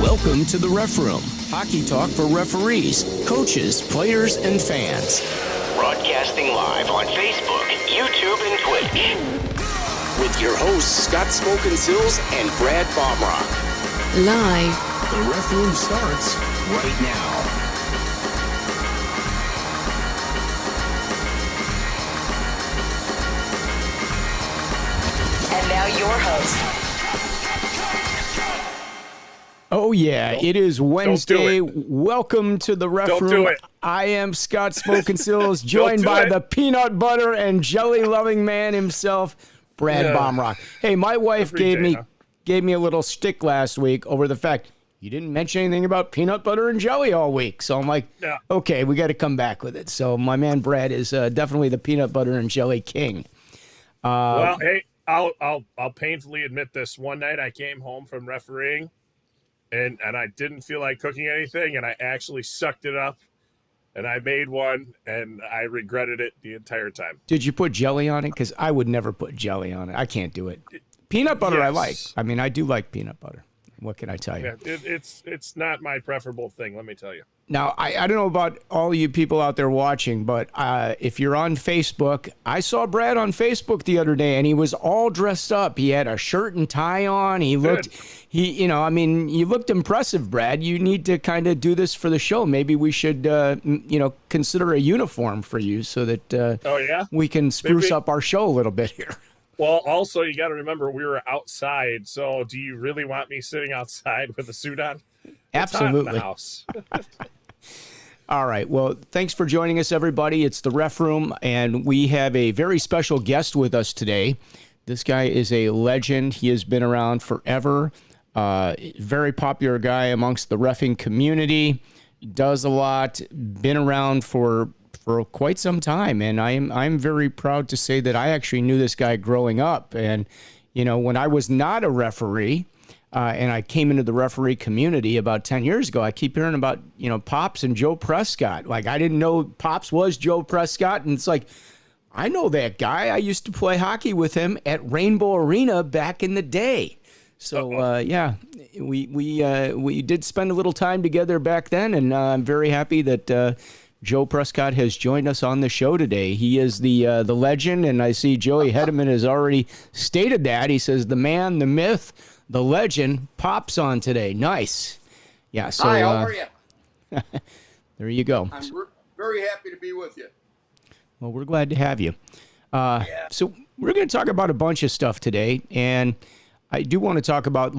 Welcome to the Ref Room, hockey talk for referees, coaches, players, and fans. Broadcasting live on Facebook, YouTube, and Twitch. With your hosts, Smokin, Silz, and Brad Baumruck. Live. The Ref Room starts right now. And now your host. Oh, yeah, it is Wednesday. Welcome to the Ref Room. Do it. I am Scott Smokin Silz, joined by the peanut butter and jelly loving man himself, Brad Baumruck. Hey, my wife gave me a little stick last week over the fact you didn't mention anything about peanut butter and jelly all week. So I'm like, okay, we got to come back with it. So my man Brad is definitely the peanut butter and jelly king. Well, hey, I'll painfully admit this. One night I came home from refereeing. And I didn't feel like cooking anything, and I actually sucked it up, and I made one, and I regretted it the entire time. Did you put jelly on it? Because I would never put jelly on it. I can't do it. Peanut butter, yes. I like. I mean, I do like peanut butter. What can I tell you? Yeah, it's not my preferable thing, let me tell you. Now, I don't know about all you people out there watching, but if you're on Facebook, I saw Brad on Facebook the other day, and he was all dressed up. He had a shirt and tie on. He looked, you looked impressive, Brad. You need to kind of do this for the show. Maybe we should, consider a uniform for you so that we can spruce up our show a little bit here. Well, also, you got to remember, we were outside, so do you really want me sitting outside with a suit on? Absolutely. It's hot in the house. All right. Well, thanks for joining us, everybody. It's the Ref Room, and we have a very special guest with us today. This guy is a legend. He has been around forever. Very popular guy amongst the reffing community. Does a lot. Been around for quite some time, and I'm very proud to say that I actually knew this guy growing up. And when I was not a referee, and I came into the referee community about 10 years ago, I keep hearing about Pops and Joe Prescott. Like, I didn't know Pops was Joe Prescott, and it's like, I know that guy. I used to play hockey with him at Rainbow Arena back in the day. So we did spend a little time together back then, and I'm very happy that Joe Prescott has joined us on the show today. He is the legend, and I see Joey Hedeman has already stated that. He says the man, the myth, the legend, Pops on today. Nice. Yeah. So, hi, how are you? There you go. I'm very happy to be with you. Well, we're glad to have you. So we're going to talk about a bunch of stuff today, and I do want to talk about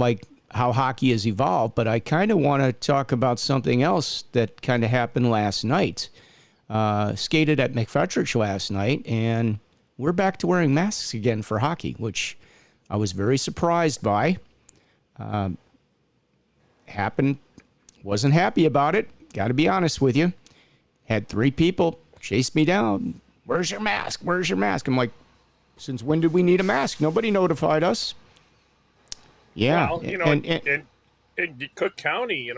how hockey has evolved, but I kind of want to talk about something else that kind of happened last night. Skated at McFetrich last night, and we're back to wearing masks again for hockey, which I was very surprised by. Happened, wasn't happy about it. Got to be honest with you. Had 3 people chase me down. Where's your mask? Where's your mask? I'm like, since when did we need a mask? Nobody notified us. Yeah. Well, in Cook County,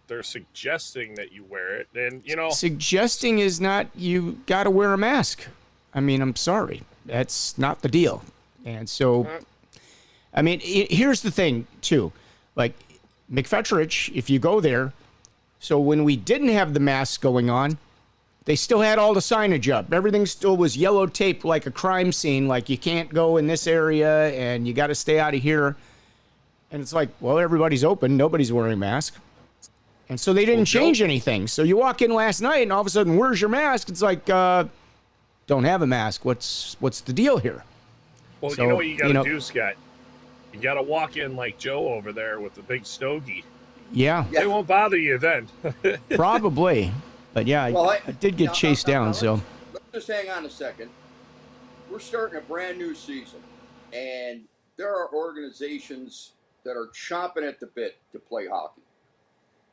they're suggesting that you wear it, and suggesting is not you got to wear a mask. I mean, I'm sorry, that's not the deal. And so, I mean, here's the thing too, like McFetrich, if you go there, so when we didn't have the masks going on, they still had all the signage up. Everything still was yellow taped like a crime scene, like you can't go in this area and you got to stay out of here. And it's like, well, everybody's open. Nobody's wearing a mask. And so they didn't change anything. So you walk in last night and all of a sudden, where's your mask? It's like, don't have a mask. What's the deal here? Well, you know what you got to do, Scott? You got to walk in like Joe over there with the big stogie. Yeah. They won't bother you then. Probably. But yeah, I did get chased down. So let's just hang on a second. We're starting a brand new season, and there are organizations that are chomping at the bit to play hockey.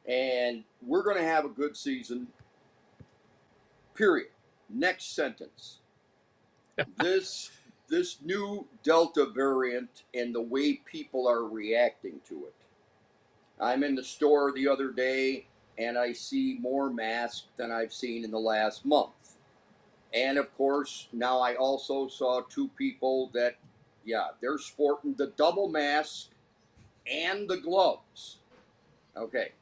And we're going to have a good season, period. Next sentence. This new Delta variant and the way people are reacting to it. I'm in the store the other day, and I see more masks than I've seen in the last month. And, of course, now I also saw 2 people that, they're sporting the double mask and the gloves. Okay.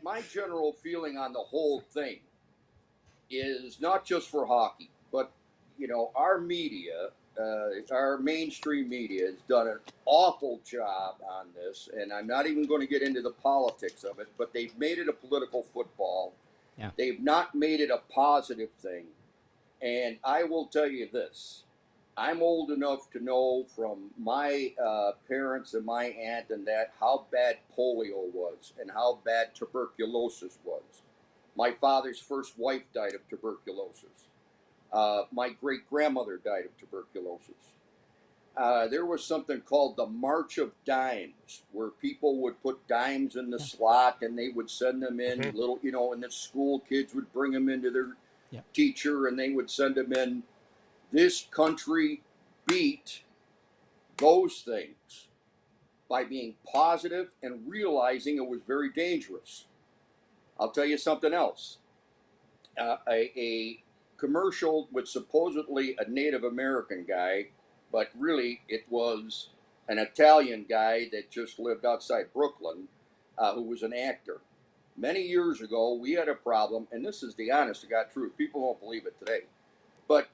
My general feeling on the whole thing is not just for hockey, but our media, our mainstream media has done an awful job on this, and I'm not even going to get into the politics of it, but they've made it a political football. Yeah. They've not made it a positive thing. And I will tell you this. I'm old enough to know from my parents and my aunt and that how bad polio was and how bad tuberculosis was. My father's first wife died of tuberculosis. My great-grandmother died of tuberculosis. There was something called the March of Dimes, where people would put dimes in the slot and they would send them in little, and the school kids would bring them into their teacher and they would send them in. This country beat those things by being positive and realizing it was very dangerous. I'll tell you something else. A commercial with supposedly a Native American guy, but really it was an Italian guy that just lived outside Brooklyn, who was an actor. Many years ago, we had a problem, and this is the honest to God truth. People won't believe it today. But,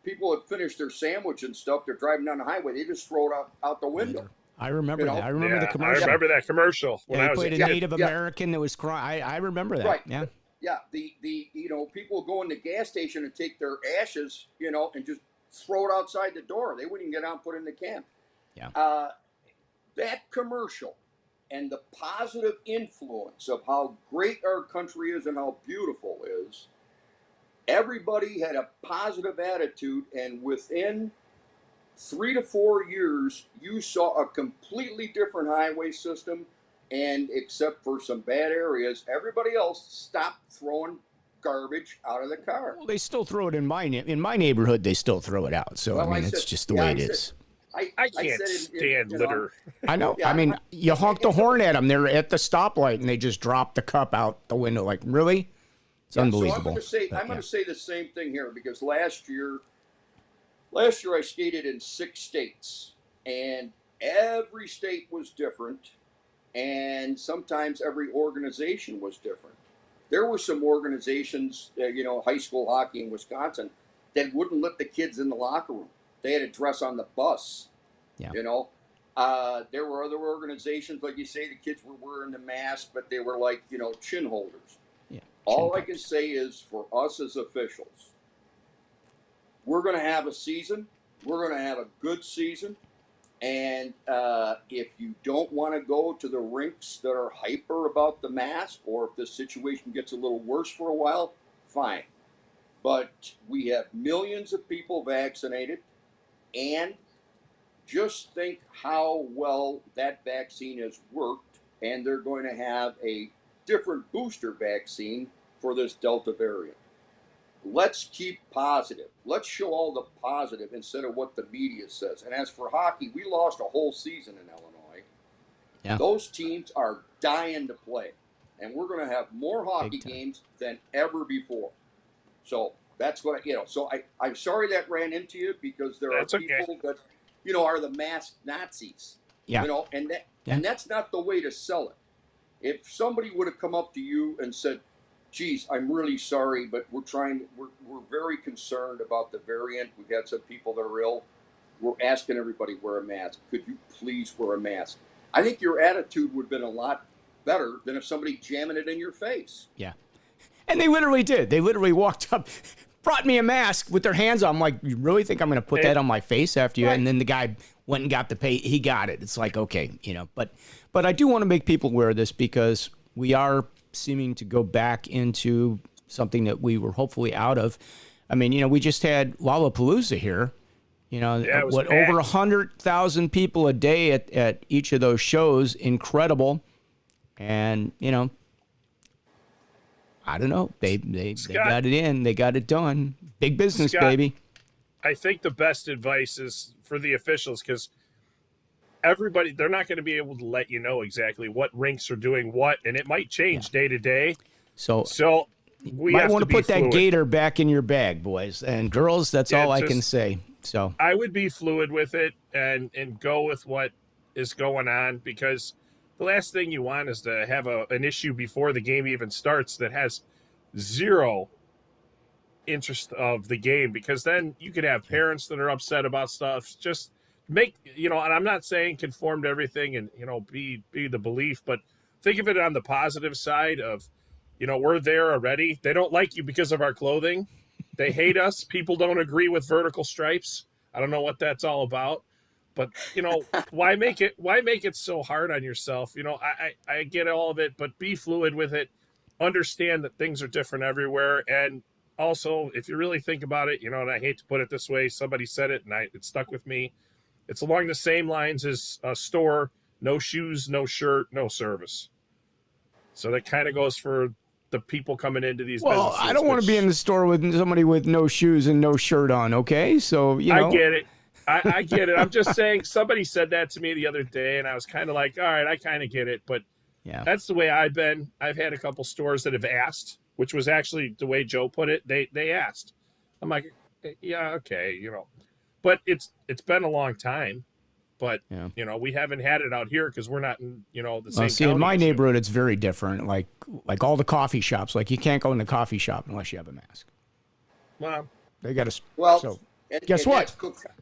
people had finished their sandwich and stuff. They're driving down the highway. They just throw it out the window. I remember that. I remember the commercial. I remember that commercial. When I was played a Native American that was crying. I remember that. Right. Yeah. Yeah. The people go in the gas station and take their ashes, and just throw it outside the door. They wouldn't even get out and put it in the can. Yeah. That commercial and the positive influence of how great our country is and how beautiful it is, everybody had a positive attitude, and within 3 to 4 years, you saw a completely different highway system, and except for some bad areas, everybody else stopped throwing garbage out of the car. Well, they still throw it in my neighborhood. They still throw it out. So Well, it's just the way it is. I can't stand litter. I know. Yeah, I mean, you honk the horn at them. They're at the stoplight, and they just drop the cup out the window. Like, really? It's unbelievable. So I'm going to say the same thing here, because last year I skated in 6 states, and every state was different, and sometimes every organization was different. There were some organizations, high school hockey in Wisconsin, that wouldn't let the kids in the locker room. They had to dress on the bus. Yeah. There were other organizations, like you say, the kids were wearing the mask, but they were like, chin holders. Yeah. All I can say is, for us as officials, we're going to have a season. We're going to have a good season. And if you don't want to go to the rinks that are hyper about the mask, or if the situation gets a little worse for a while, fine. But we have millions of people vaccinated, and just think how well that vaccine has worked, and they're going to have a different booster vaccine for this Delta variant. Let's keep positive. Let's show all the positive instead of what the media says. And as for hockey, we lost a whole season in Illinois. Yeah. Those teams are dying to play, and we're going to have more hockey games than ever before. So that's what So I'm sorry that ran into you, because there are people that are the masked Nazis. Yeah. And that's not the way to sell it. If somebody would have come up to you and said, "Geez, I'm really sorry, but we're very concerned about the variant. We've had some people that are ill. We're asking everybody to wear a mask. Could you please wear a mask?" I think your attitude would have been a lot better than if somebody jamming it in your face. Yeah. And they literally did. They literally walked up, brought me a mask with their hands on. I'm like, you really think I'm going to put that on my face after you? Right. And then the guy went and got the pay. He got it. It's like, okay, but I do want to make people aware of this, because we are seeming to go back into something that we were hopefully out of. I mean, we just had Lollapalooza here. Over 100,000 people a day at each of those shows. Incredible. And, I don't know. They got it in. They got it done. Big business, Scott, baby. I think the best advice is for the officials, because everybody, they're not going to be able to let you know exactly what rinks are doing what, and it might change day to day. So we might have want to to put fluid. that gator back in your bag, boys and girls. That's all I can say. So I would be fluid with it and go with what is going on, because the last thing you want is to have an issue before the game even starts that has zero interest of the game, because then you could have parents that are upset about stuff. Just make, and I'm not saying conform to everything and, be the belief, but think of it on the positive side of, we're there already. They don't like you because of our clothing. They hate us. People don't agree with vertical stripes. I don't know what that's all about, but why make it so hard on yourself? I get all of it, but be fluid with it. Understand that things are different everywhere. And also, if you really think about it, and I hate to put it this way, somebody said it and it stuck with me. It's along the same lines as a store: no shoes, no shirt, no service. So that kind of goes for the people coming into these businesses. I don't want to be in the store with somebody with no shoes and no shirt on, okay? So, I get it. I get it. I'm just saying, somebody said that to me the other day, and I was kind of like, all right, I kind of get it. But yeah, that's the way I've been. I've had a couple stores that have asked, which was actually the way Joe put it. They asked. I'm like, yeah, okay, But it's been a long time. But, we haven't had it out here because we're not in, the same see, in my neighborhood, it's very different. Like all the coffee shops, like you can't go in the coffee shop unless you have a mask. Well, they got to. Well, so, guess what?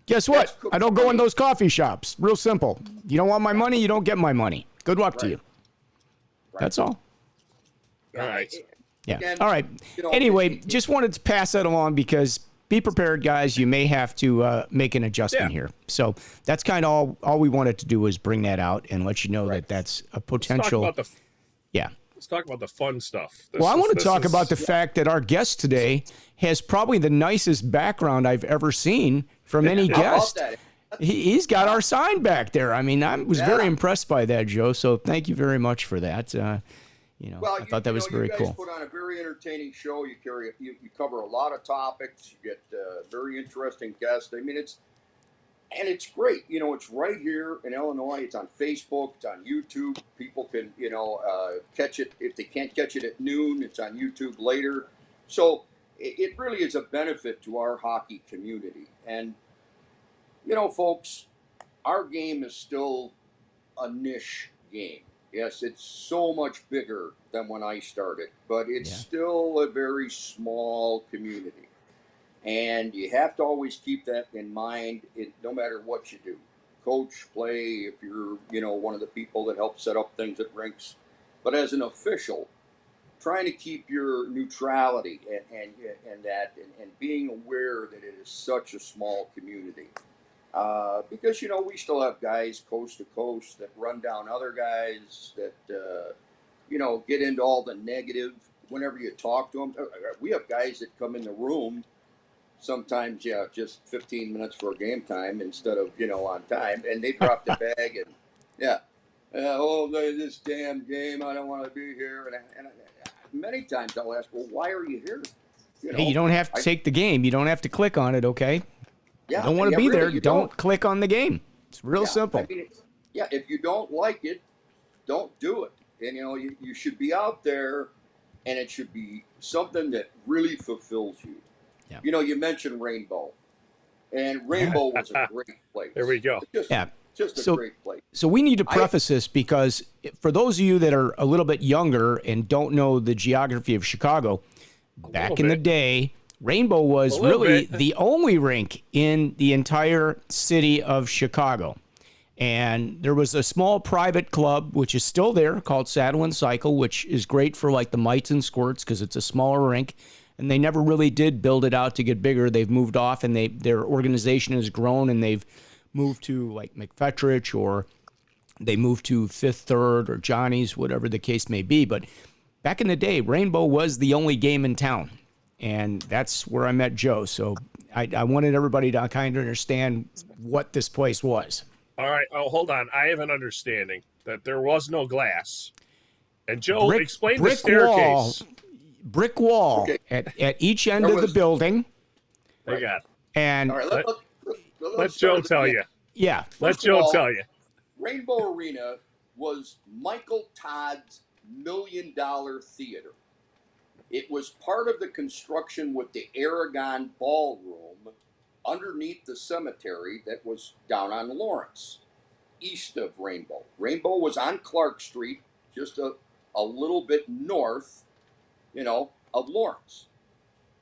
Guess what? I don't go in those coffee shops. Real simple. You don't want my money, you don't get my money. Good luck to you. Right. That's all. All right. Yeah. Again, all right. Anyway, just wanted to pass that along because be prepared, guys. You may have to make an adjustment here. So that's kind of all we wanted to do was bring that out and let you know that that's a potential. Let's talk about the fun stuff. I want to talk about the fact that our guest today has probably the nicest background I've ever seen from any guest. He's got our sign back there. I mean, I was very impressed by that, Joe. So thank you very much for that. I thought that was very cool. You guys put on a very entertaining show. You cover a lot of topics. You get very interesting guests. I mean, it's great. It's right here in Illinois. It's on Facebook. It's on YouTube. People can, catch it. If they can't catch it at noon, it's on YouTube later. So it really is a benefit to our hockey community. And, folks, our game is still a niche game. Yes, it's so much bigger than when I started, but it's still a very small community. And you have to always keep that in mind, no matter what you do. Coach, play, if you're, one of the people that help set up things at rinks. But as an official, trying to keep your neutrality and being aware that it is such a small community. Because, we still have guys coast to coast that run down other guys that, get into all the negative whenever you talk to them. We have guys that come in the room sometimes, just 15 minutes for game time instead of, on time. And they drop the bag and, this damn game, I don't want to be here. And many times I'll ask, well, why are you here? Hey, you don't have to take the game. You don't have to click on it, okay? Yeah, you don't want to be really, there. Don't click on the game. It's real simple. I mean, if you don't like it, don't do it. And, you should be out there, and it should be something that really fulfills you. Yeah. You mentioned Rainbow, and Rainbow was a great place. There we go. Just a great place. So we need to preface this because for those of you that are a little bit younger and don't know the geography of Chicago, back in the day, Rainbow was really the only rink in the entire city of Chicago. And there was a small private club, which is still there, called Saddle and Cycle, which is great for like the mites and squirts because it's a smaller rink. And they never really did build it out to get bigger. They've moved off and their organization has grown and they've moved to like McFetrich or they moved to Fifth Third or Johnny's, whatever the case may be. But back in the day, Rainbow was the only game in town. And that's where I met Joe. So I wanted everybody to kind of understand what this place was. All right. Oh, hold on. I have an understanding that there was no glass. And Joe, explain the staircase. Brick wall at each end of the building. I got it. And all right, let Joe tell you. Yeah. Let Joe tell you. Rainbow Arena was Michael Todd's $1 million theater. It was part of the construction with the Aragon Ballroom underneath the cemetery that was down on Lawrence. east of Rainbow. Rainbow was on Clark Street, just a little bit north, of Lawrence.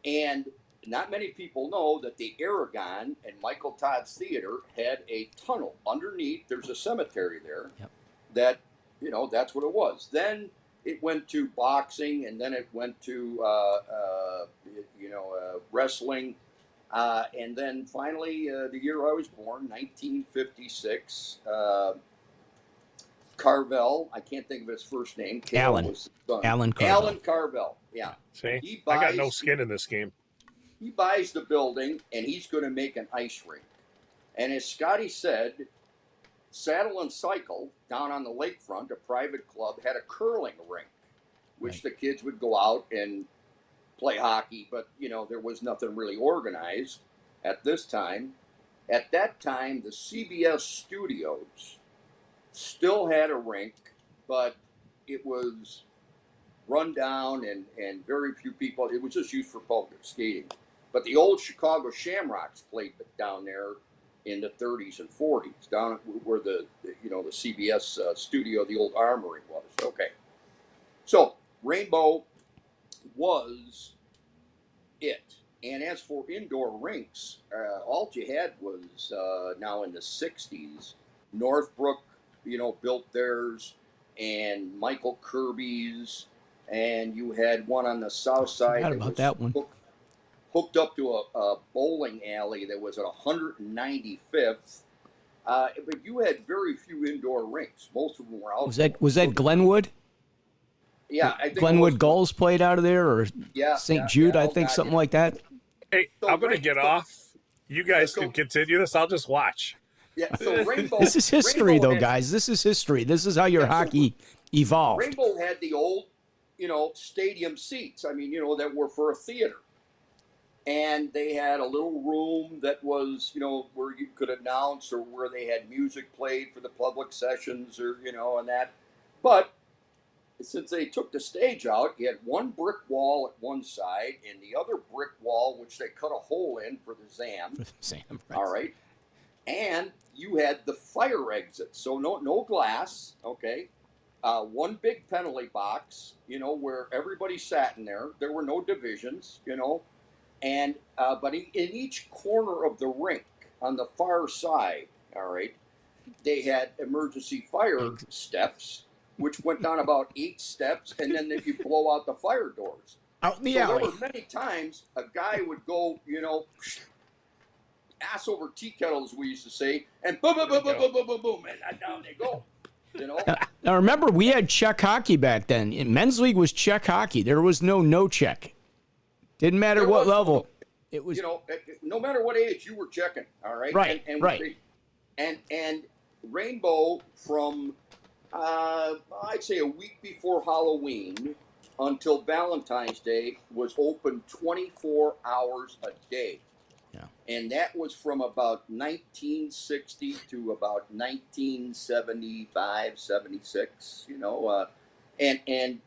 And not many people know that the Aragon and Michael Todd's Theater had a tunnel underneath. There's a cemetery there. Yep. That, that's what it was. Then it went to boxing, and then it went to, wrestling. And then finally, the year I was born, 1956, Carvel, I can't think of his first name. Alan. Was his son. Alan Carvel. Alan Carvel, yeah. See, I got no skin in this game. He buys the building, and he's going to make an ice rink. And as Scotty said, Saddle and Cycle, down on the lakefront, a private club, had a curling rink, which the kids would go out and play hockey, but, there was nothing really organized at this time. At that time, the CBS studios still had a rink, but it was run down and very few people. It was just used for public skating. But the old Chicago Shamrocks played down there in the 30s and 40s, down where the CBS studio, the old Armory was. Okay. So Rainbow was it. And as for indoor rinks, all you had was now in the 60s, Northbrook, built theirs, and Michael Kirby's, and you had one on the south side. I forgot about that one. Hooked up to a bowling alley that was at 195th. But you had very few indoor rinks. Most of them were outdoor. Was that Glenwood? Yeah, I think Glenwood Gulls played out of there, or St. Jude, I think, something like that. Hey, So I'm gonna get off. You guys can continue this. I'll just watch. Yeah, so Rainbow. This is history, Rainbow though, had, guys. This is history. This is how your hockey evolved. Rainbow had the old, stadium seats. I mean, that were for a theater. And they had a little room that was, where you could announce, or where they had music played for the public sessions, or, and that. But since they took the stage out, you had one brick wall at one side and the other brick wall, which they cut a hole in for the ZAM. Sam, right. All right. And you had the fire exit. So no glass, okay. One big penalty box, where everybody sat in there. There were no divisions, And but in each corner of the rink on the far side, all right, they had emergency fire steps, which went down about 8 steps, and then if you blow out the fire doors. Out in the So alley. there were many times a guy would go, ass over tea kettle, as we used to say, and boom, boom, boom, boom, boom, boom, boom, boom, and down they go. Now remember, we had check hockey back then. In men's league was check hockey. There was no check. Didn't matter what level. It was, no matter what age, you were checking. All right. Right. And Right. And Rainbow from I'd say a week before Halloween until Valentine's Day was open 24 hours a day. Yeah. And that was from about 1960 to about 1975, 76. And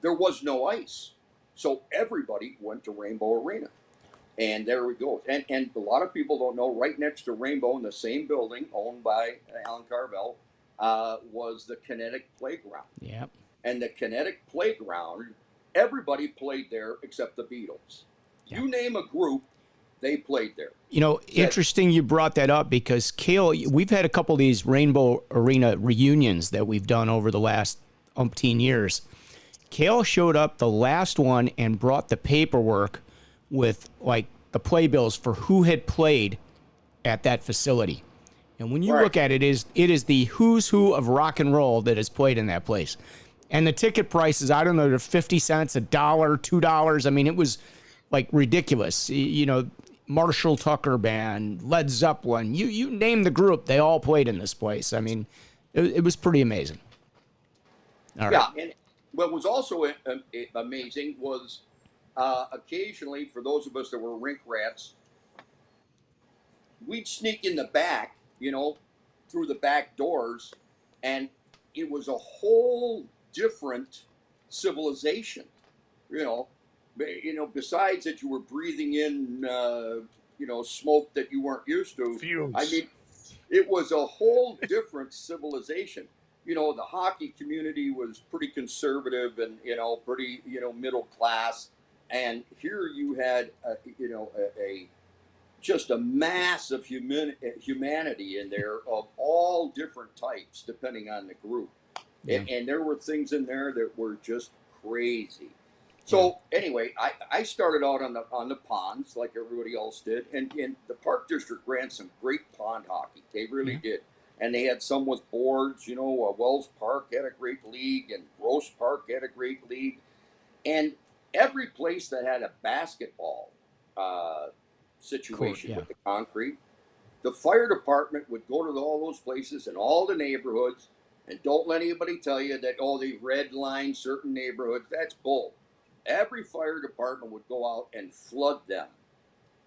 there was no ice. So everybody went to Rainbow Arena. And there we go. And a lot of people don't know, right next to Rainbow in the same building owned by Alan Carvel was the Kinetic Playground. yeah. And the Kinetic Playground, everybody played there except the Beatles. Yeah. You name a group, they played there. Interesting you brought that up, because Cale, we've had a couple of these Rainbow Arena reunions that we've done over the last umpteen years. Cale showed up the last one and brought the paperwork with like the playbills for who had played at that facility. And when you look at it, it is the who's who of rock and roll that has played in that place. And the ticket prices, I don't know, they're 50 cents, $1, $2. I mean, it was like ridiculous. Marshall Tucker Band, Led Zeppelin, you name the group, they all played in this place. I mean, it was pretty amazing. All right. Yeah, and what was also amazing was occasionally, for those of us that were rink rats, we'd sneak in the back, through the back doors, and it was a whole different civilization, besides that you were breathing in, smoke that you weren't used to. Fumes. I mean, it was a whole different civilization. You know, the hockey community was pretty conservative and, you know, pretty, you know, middle class. And here you had, a just a mass of humanity in there of all different types, depending on the group. Yeah. And there were things in there that were just crazy. So anyway, I started out on the ponds like everybody else did, and the park district ran some great pond hockey. They really did, and they had some with boards. You know, Wells Park had a great league, and Grosse Park had a great league, and every place that had a basketball situation Cool, with the concrete, the fire department would go to all those places in all the neighborhoods, and don't let anybody tell you that, oh, they red line certain neighborhoods. That's bull. Every fire department would go out and flood them.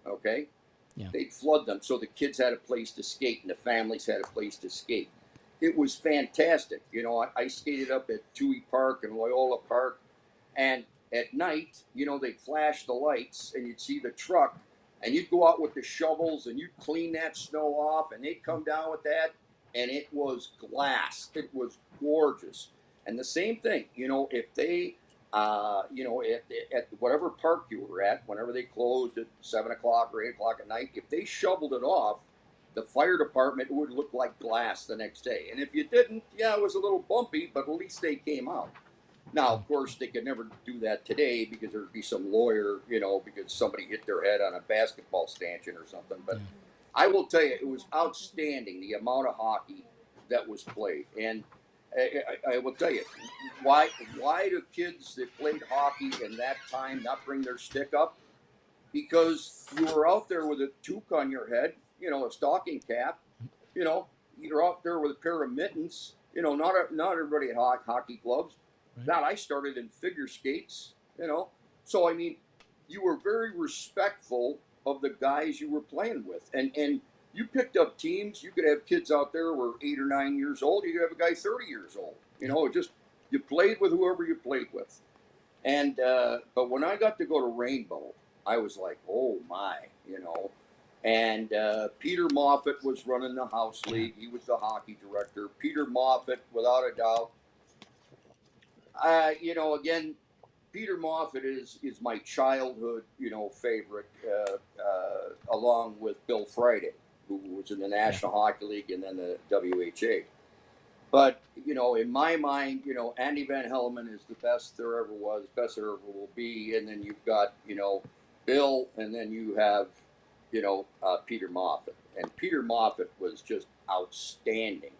Okay? Yeah. They'd flood them so the kids had a place to skate and the families had a place to skate. It was fantastic. You know, I skated up at Toohey Park and Loyola Park, and at night, you know, they'd flash the lights and you'd see the truck, and you'd go out with the shovels and you'd clean that snow off, and they'd come down with that, and it was glass. It was gorgeous. And the same thing, you know, if they at whatever park you were at, whenever they closed at 7 o'clock or 8 o'clock at night, if they shoveled it off, the fire department would look like glass the next day. And if you didn't, yeah, it was a little bumpy, but at least they came out. Now, of course, they could never do that today because there'd be some lawyer, you know, because somebody hit their head on a basketball stanchion or something. But I will tell you, it was outstanding, the amount of hockey that was played. And I will tell you, why do kids that played hockey in that time not bring their stick up? Because you were out there with a toque on your head, you know, a stocking cap, you know, you're out there with a pair of mittens, you know, not everybody had hockey gloves. That I started in figure skates, you know. So, I mean, you were very respectful of the guys you were playing with. And you picked up teams. You could have kids out there who were 8 or 9 years old. You could have a guy 30 years old. You know, just you played with whoever you played with. And but when I got to go to Rainbow, I was like, oh my, you know. And Peter Moffat was running the house league. He was the hockey director. Peter Moffat, without a doubt. You know, again, Peter Moffat is my childhood, you know, favorite, along with Bill Friday, who was in the National Hockey League and then the WHA. But, you know, in my mind, you know, Andy Van Hellemond is the best there ever was, best there ever will be. And then you've got, you know, Bill, and then you have, you know, Peter Moffat. And Peter Moffat was just outstanding.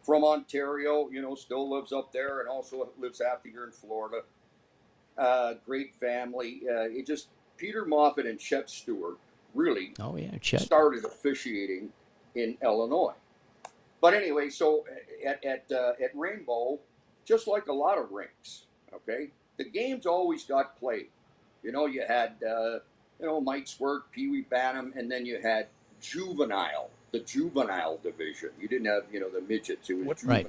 From Ontario, you know, still lives up there and also lives half the year in Florida. Great family. Peter Moffat and Chet Stewart really started officiating in Illinois. But anyway, so at Rainbow, just like a lot of rinks, okay, the games always got played. You know, you had, Mike Squirt, Pee Wee Bantam, and then you had juvenile. The juvenile division. You didn't have, you know, the midgets. It was juvenile.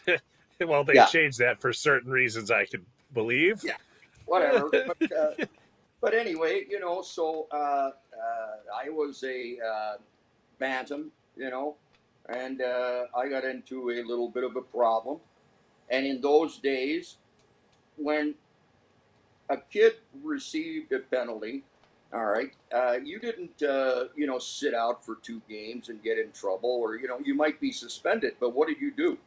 Right. Well, they changed that for certain reasons, I could believe. Yeah, whatever. But anyway, you know, so I was a bantam, you know, and I got into a little bit of a problem. And in those days, when a kid received a penalty, all right, you didn't, sit out for 2 games and get in trouble, or, you know, you might be suspended. But what did you do?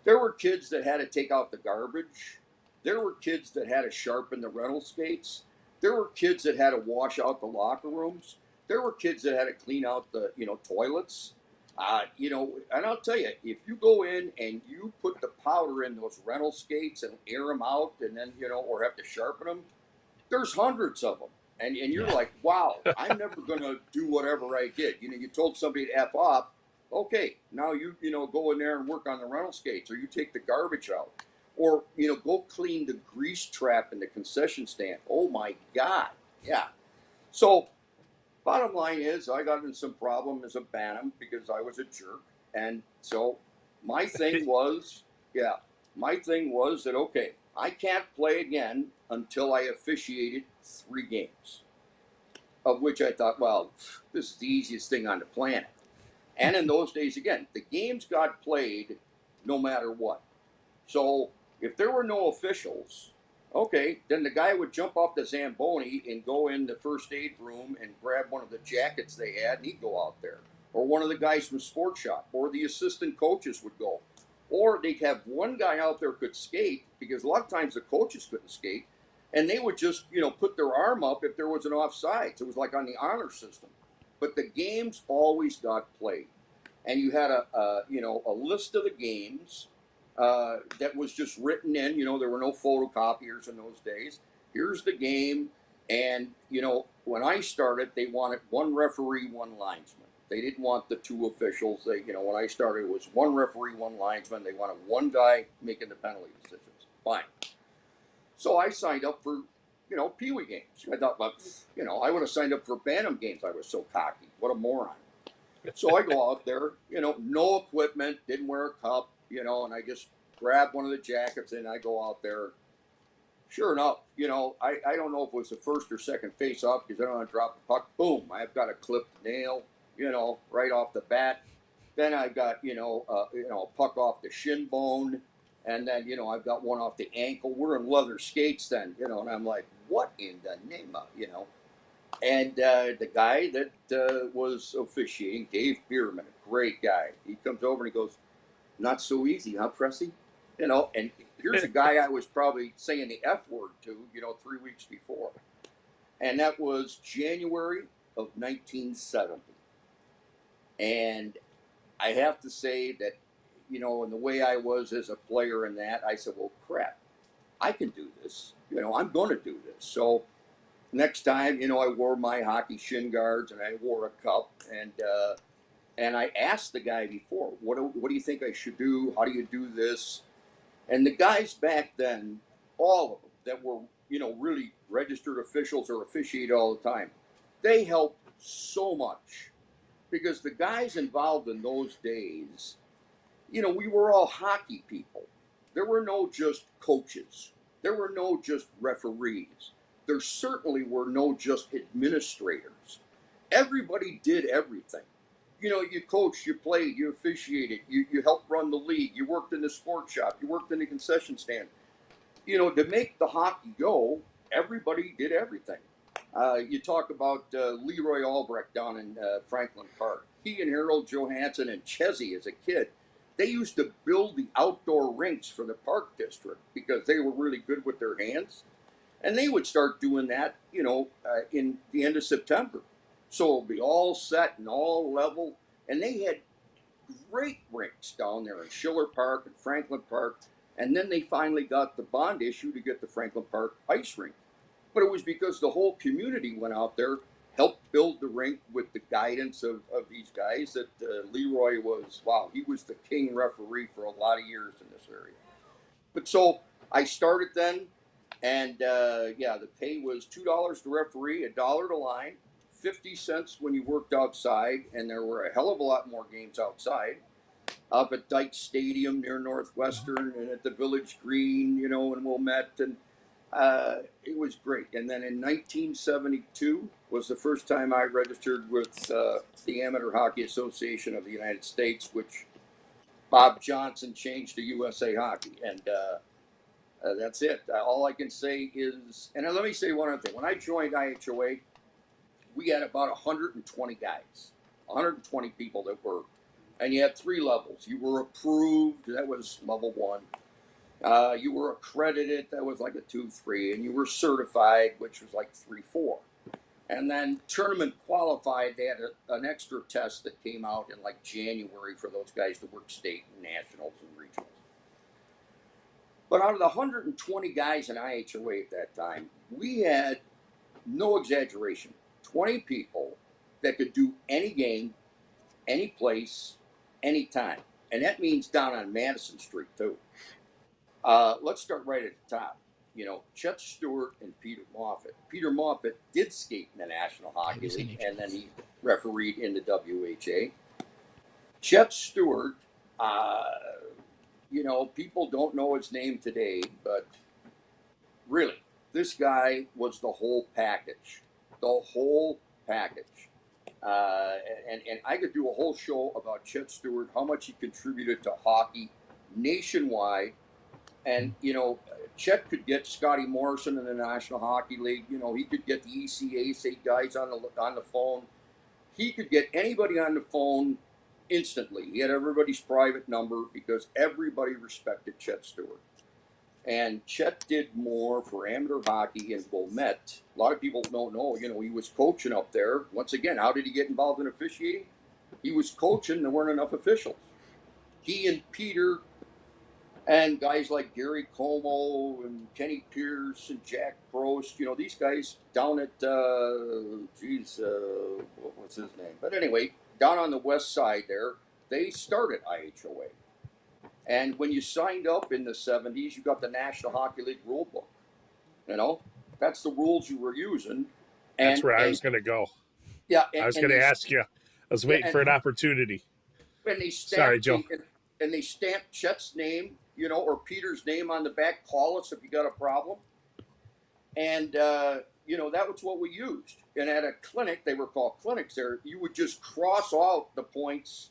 There were kids that had to take out the garbage. There were kids that had to sharpen the rental skates. There were kids that had to wash out the locker rooms. There were kids that had to clean out the, you know, toilets. And I'll tell you, if you go in and you put the powder in those rental skates and air them out and then, you know, or have to sharpen them, there's hundreds of them. And you're like, wow, I'm never going to do whatever I did. You know, you told somebody to F off. Okay, now you go in there and work on the rental skates, or you take the garbage out, or, you know, go clean the grease trap in the concession stand. Oh my God. Yeah. So bottom line is I got in some problem as a bantam because I was a jerk. And so my thing was that, okay, I can't play again until I officiated 3 games, of which I thought, well, this is the easiest thing on the planet. And in those days, again, the games got played no matter what. So if there were no officials, okay, then the guy would jump off the Zamboni and go in the first aid room and grab one of the jackets they had, and he'd go out there. Or one of the guys from Sports Shop, or the assistant coaches would go. Or they'd have one guy out there could skate, because a lot of times the coaches couldn't skate, and they would just, put their arm up if there was an offside. So it was like on the honor system. But the games always got played. And you had a list of the games that was just written in. There were no photocopiers in those days. Here's the game. And, when I started, they wanted one referee, one linesman. They didn't want the two officials. When I started, it was one referee, one linesman. They wanted one guy making the penalty decisions. Fine. So I signed up for, Pee Wee games. I thought, I would have signed up for Bantam games. I was so cocky. What a moron. So I go out there, no equipment, didn't wear a cup, and I just grab one of the jackets and I go out there. Sure enough, I don't know if it was the first or second face off because I don't want to drop the puck. Boom, I've got a clipped nail, right off the bat. Then I've got, a puck off the shin bone. And then, I've got one off the ankle. We're in leather skates then, and I'm like, what in the name of, And the guy that was officiating, Dave Bierman, a great guy, he comes over and he goes, not so easy, huh, Pressy? And here's a guy I was probably saying the F word to, 3 weeks before. And that was January of 1970. And I have to say that, and the way I was as a player in that, I said, well, crap, I can do this. I'm going to do this. So next time, I wore my hockey shin guards and I wore a cup. And I asked the guy before, what do you think I should do? How do you do this? And the guys back then, all of them that were, really registered officials or officiated all the time, they helped so much. Because the guys involved in those days, we were all hockey people. There were no just coaches. There were no just referees. There certainly were no just administrators. Everybody did everything. You coached, you played, you officiated, you helped run the league, you worked in the sports shop, you worked in the concession stand. To make the hockey go, everybody did everything. You talk about Leroy Albrecht down in Franklin Park. He and Harold Johansson and Chesney as a kid, they used to build the outdoor rinks for the park district because they were really good with their hands. And they would start doing that, in the end of September. So it'll be all set and all level. And they had great rinks down there in Schiller Park and Franklin Park. And then they finally got the bond issue to get the Franklin Park ice rink. But it was because the whole community went out there, helped build the rink with the guidance of these guys that Leroy was, he was the king referee for a lot of years in this area. But so I started then, and the pay was $2 to referee, $1 to line, 50 cents when you worked outside, and there were a hell of a lot more games outside. Up at Dyke Stadium near Northwestern and at the Village Green, in Wilmette, and it was great. And then in 1972 was the first time I registered with the Amateur Hockey Association of the United States, which Bob Johnson changed to USA Hockey. And that's it. All I can say is, and let me say one other thing. When I joined IHOA, we had about 120 guys, 120 people that were, and you had 3 levels. You were approved, that was level 1. You were accredited, that was like a 2-3, and you were certified, which was like 3-4. And then tournament qualified, they had an extra test that came out in like January for those guys to work state and nationals and regionals. But out of the 120 guys in IHOA at that time, we had, no exaggeration, 20 people that could do any game, any place, any time. And that means down on Madison Street, too. Let's start right at the top. Chet Stewart and Peter Moffitt. Peter Moffitt did skate in the National Hockey League, and then he refereed in the WHA. Chet Stewart, people don't know his name today, but really, this guy was the whole package. The whole package. And I could do a whole show about Chet Stewart, how much he contributed to hockey nationwide. And, Chet could get Scotty Morrison in the National Hockey League. He could get the ECA guys on the phone. He could get anybody on the phone instantly. He had everybody's private number because everybody respected Chet Stewart. And Chet did more for amateur hockey in Wilmette. A lot of people don't know, he was coaching up there. Once again, how did he get involved in officiating? He was coaching, there weren't enough officials. He and Peter and guys like Gary Como and Kenny Pierce and Jack Prost, these guys down at, what's his name? But anyway, down on the west side there, they started IHOA. And when you signed up in the 70s, you got the National Hockey League rule book. That's the rules you were using. And, that's where I was going to go. Yeah. I was going to ask you. I was waiting for an opportunity. And they stamped, sorry, Joe. And they stamped Chet's name, or Peter's name on the back. Call us if you got a problem. And, that was what we used. And at a clinic, they were called clinics there, you would just cross out the points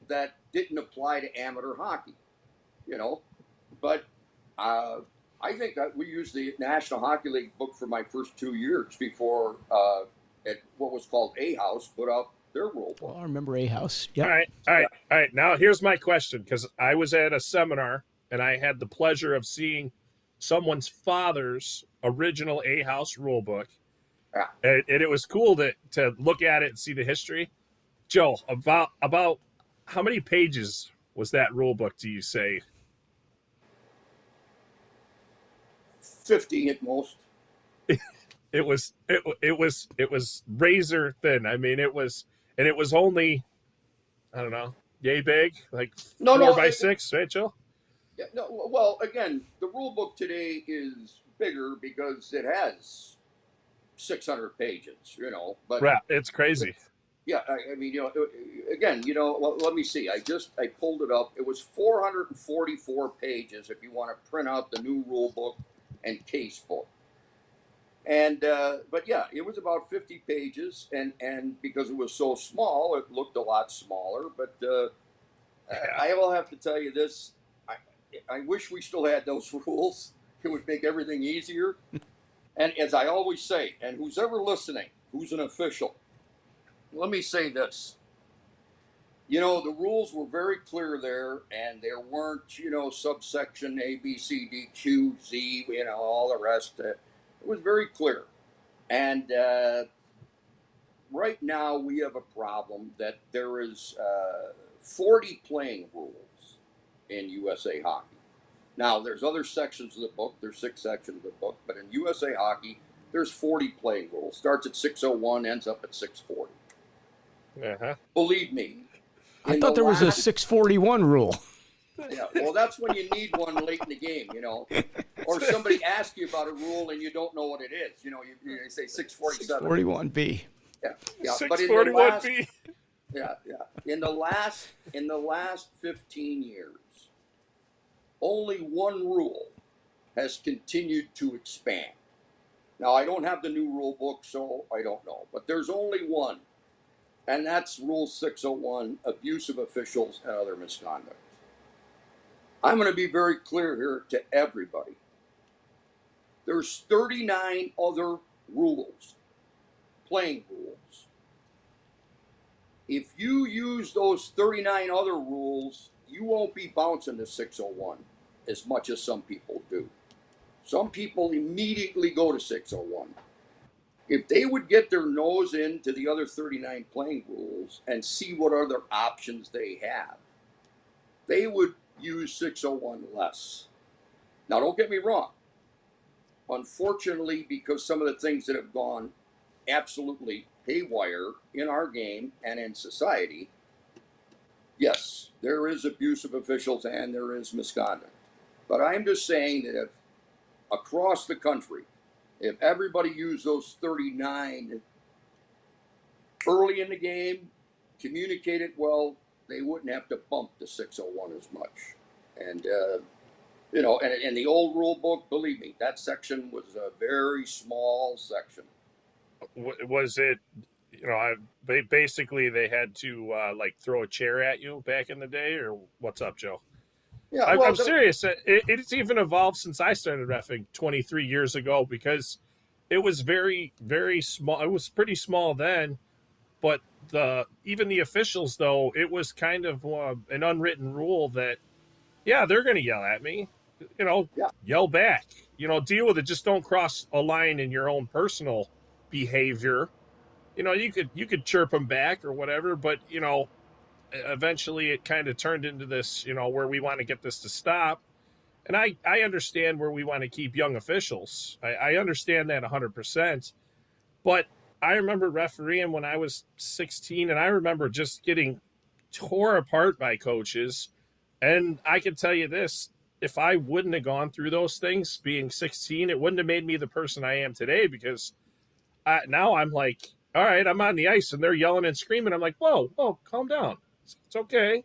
that didn't apply to amateur hockey. But I think we used the National Hockey League book for my first 2 years before what was called A House put out their rule book. Oh, I remember A House. Yeah. All right. Now here's my question, because I was at a seminar and I had the pleasure of seeing someone's father's original A House rule book. Yeah. And it was cool to look at it and see the history. Joe, about how many pages was that rule book, do you say? 50 at most. It was razor thin. I mean, it was only, I don't know, yay big, like 4 by 6, right, Joe? Yeah, no. Well, again, the rule book today is bigger because it has 600 pages. But right, it's crazy. Yeah, I mean, again, let me see. I pulled it up. It was 444 pages if you want to print out the new rule book and case book. And but yeah, it was about 50 pages, and because it was so small, it looked a lot smaller. But I will have to tell you this: I wish we still had those rules. It would make everything easier. And as I always say, and who's ever listening, who's an official, let me say this. The rules were very clear there, and there weren't, subsection A, B, C, D, Q, Z, all the rest. It was very clear. And right now we have a problem that there is 40 playing rules in USA Hockey. Now, there's other sections of the book. There's 6 sections of the book. But in USA Hockey, there's 40 playing rules. Starts at 601, ends up at 640. Uh-huh. Believe me. I thought there was a 641 rule. Yeah, well, that's when you need one late in the game, Or somebody asks you about a rule and you don't know what it is. You say 647. 641B. Yeah. 641B. Yeah. In the last 15 years, only one rule has continued to expand. Now, I don't have the new rule book, so I don't know. But there's only one. And that's Rule 601, abuse of officials and other misconduct. I'm going to be very clear here to everybody. There's 39 other rules, playing rules. If you use those 39 other rules, you won't be bouncing to 601 as much as some people do. Some people immediately go to 601. If they would get their nose into the other 39 playing rules and see what other options they have, they would use 601 less. Now, don't get me wrong. Unfortunately, because some of the things that have gone absolutely haywire in our game and in society, yes, there is abuse of officials and there is misconduct. But I'm just saying that if across the country, if everybody used those 39 early in the game, communicated well, they wouldn't have to bump the 601 as much. And, and the old rule book, believe me, that section was a very small section. Was it basically they had to like throw a chair at you back in the day, or what's up, Joe? Yeah, I'm serious. It's even evolved since I started reffing 23 years ago, because it was very, very small. It was pretty small then, but even the officials, though, it was kind of an unwritten rule that, yeah, they're going to yell at me, yeah, yell back, deal with it. Just don't cross a line in your own personal behavior. You could chirp them back or whatever, but eventually it kind of turned into this, where we want to get this to stop. And I understand where we want to keep young officials. I understand that 100%. But I remember refereeing when I was 16, and I remember just getting tore apart by coaches. And I can tell you this, if I wouldn't have gone through those things being 16, it wouldn't have made me the person I am today, because now I'm like, all right, I'm on the ice and they're yelling and screaming. I'm like, whoa, calm down. It's okay.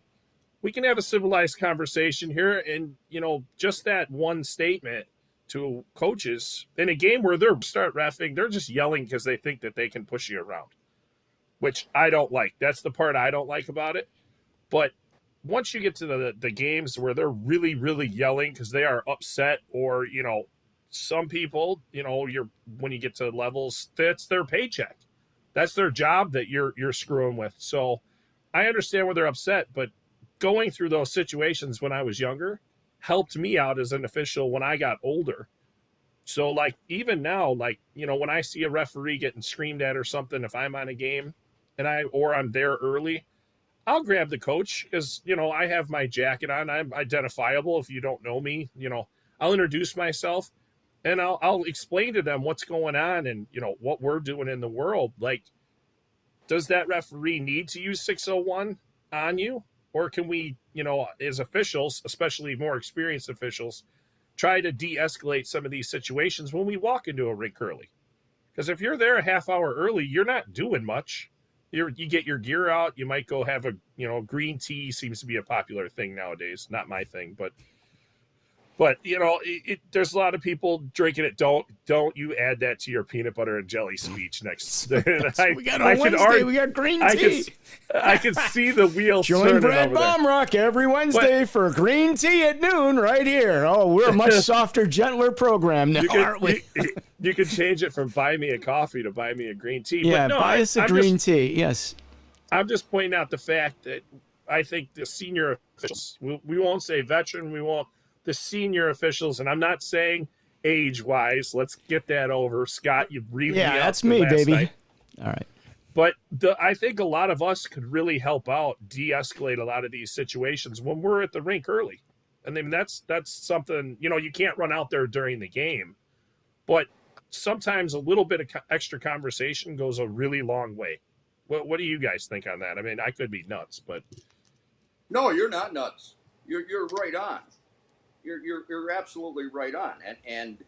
We can have a civilized conversation here. And, just that one statement to coaches in a game where they're start reffing, they're just yelling because they think that they can push you around, which I don't like. That's the part I don't like about it. But once you get to the games where they're really, really yelling because they are upset, or, some people, when you get to levels, that's their paycheck. That's their job that you're screwing with. So I understand where they're upset, but going through those situations when I was younger helped me out as an official when I got older. So, like, even now, like, when I see a referee getting screamed at or something, if I'm on a game and I'm there early, I'll grab the coach, because, I have my jacket on. I'm identifiable. If you don't know me, I'll introduce myself, and I'll explain to them what's going on and, what we're doing in the world. Like, does that referee need to use 601 on you? Or can we, as officials, especially more experienced officials, try to de-escalate some of these situations when we walk into a rink early? Because if you're there a half hour early, you're not doing much. You get your gear out. You might go have green tea seems to be a popular thing nowadays. Not my thing, but there's a lot of people drinking it. Don't you add that to your peanut butter and jelly speech next. We got on Wednesday. We got green tea. I can see the wheels. Join Brad Baumruck every Wednesday for green tea at noon right here. Oh, we're a much softer, gentler program now, aren't we? You could change it from buy me a coffee to buy me a green tea. Yeah, but no, buy us a green tea. Yes. I'm just pointing out the fact that I think the senior officials, we won't say veteran, the senior officials, and I'm not saying age-wise. Let's get that over. Scott, you read me out. Yeah, that's me, baby. Night. All right. But I think a lot of us could really help out de-escalate a lot of these situations when we're at the rink early. And I mean, that's something, you can't run out there during the game. But sometimes a little bit of extra conversation goes a really long way. What do you guys think on that? I mean, I could be nuts, but... No, you're not nuts. You're right on. You're absolutely right on. And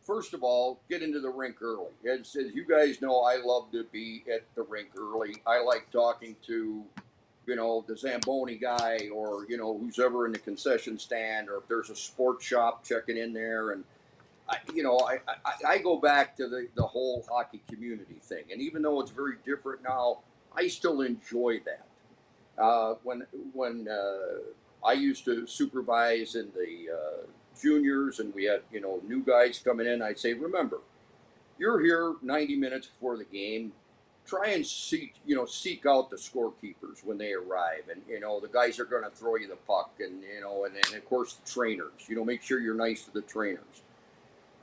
first of all, get into the rink early. As you guys know, I love to be at the rink early. I like talking to, the Zamboni guy, or, who's ever in the concession stand, or if there's a sports shop checking in there. And, I go back to the whole hockey community thing. And even though it's very different now, I still enjoy that. When I used to supervise in the juniors, and we had, new guys coming in, I'd say, remember, you're here 90 minutes before the game. Try and seek out the scorekeepers when they arrive. And, the guys are going to throw you the puck, and, and of course the trainers, make sure you're nice to the trainers.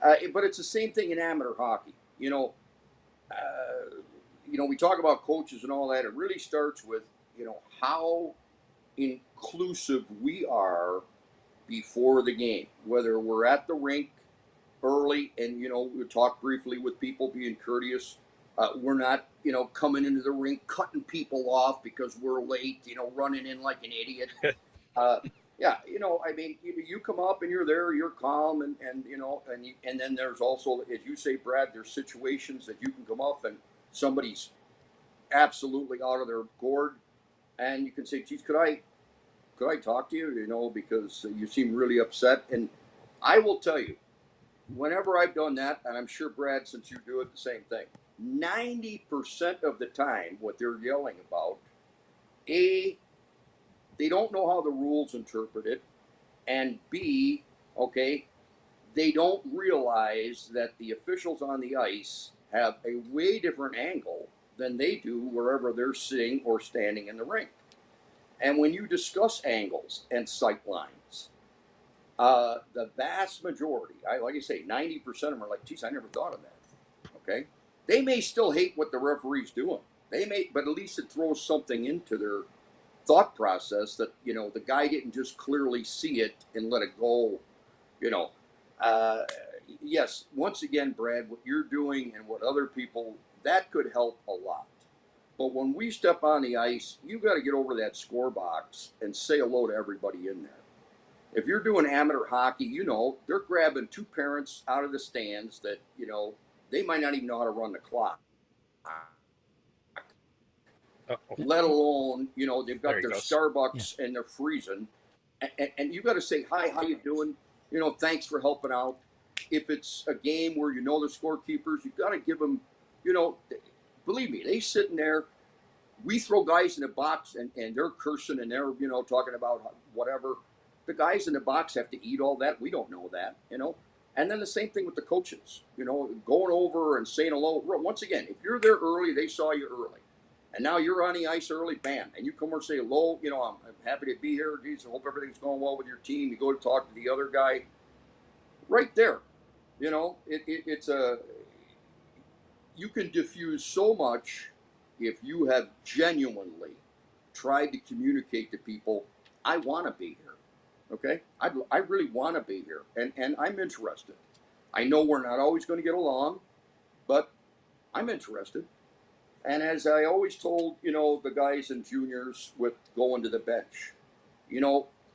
But it's the same thing in amateur hockey. We talk about coaches and all that. It really starts with, how inclusive we are before the game, whether we're at the rink early and, we talk briefly with people, being courteous. We're not, coming into the rink, cutting people off because we're late, running in like an idiot. Yeah, you come up and you're there, you're calm, and then there's also, as you say, Brad, there's situations that you can come up and somebody's absolutely out of their gourd, and you can say, geez, could I talk to you, because you seem really upset. And I will tell you, whenever I've done that, and I'm sure, Brad, since you do it, the same thing, 90% of the time, what they're yelling about, A, they don't know how the rules interpret it, and B, okay, they don't realize that the officials on the ice have a way different angle than they do wherever they're sitting or standing in the rink. And when you discuss angles and sight lines, the vast majority, like I say, 90% of them are like, geez, I never thought of that. Okay? They may still hate what the referee's doing. They may, but at least it throws something into their thought process that, the guy didn't just clearly see it and let it go, yes, once again, Brad, what you're doing and what other people, that could help a lot. But when we step on the ice, you got to get over that score box and say hello to everybody in there. If you're doing amateur hockey, they're grabbing two parents out of the stands that, they might not even know how to run the clock. Let alone, they've got their Starbucks and they're freezing. And you got to say, hi, how you doing? Thanks for helping out. If it's a game where the scorekeepers, you got to give them, believe me, they sitting there. We throw guys in the box and they're cursing and they're, talking about whatever. The guys in the box have to eat all that. We don't know that, And then the same thing with the coaches, going over and saying hello. Once again, if you're there early, they saw you early. And now you're on the ice early, bam. And you come over and say hello, I'm happy to be here. Geez, I hope everything's going well with your team. You go to talk to the other guy. Right there. It's you can diffuse so much if you have genuinely tried to communicate to people, I want to be here, okay? I really want to be here, and I'm interested. I know we're not always going to get along, but I'm interested. And as I always told, the guys and juniors with going to the bench,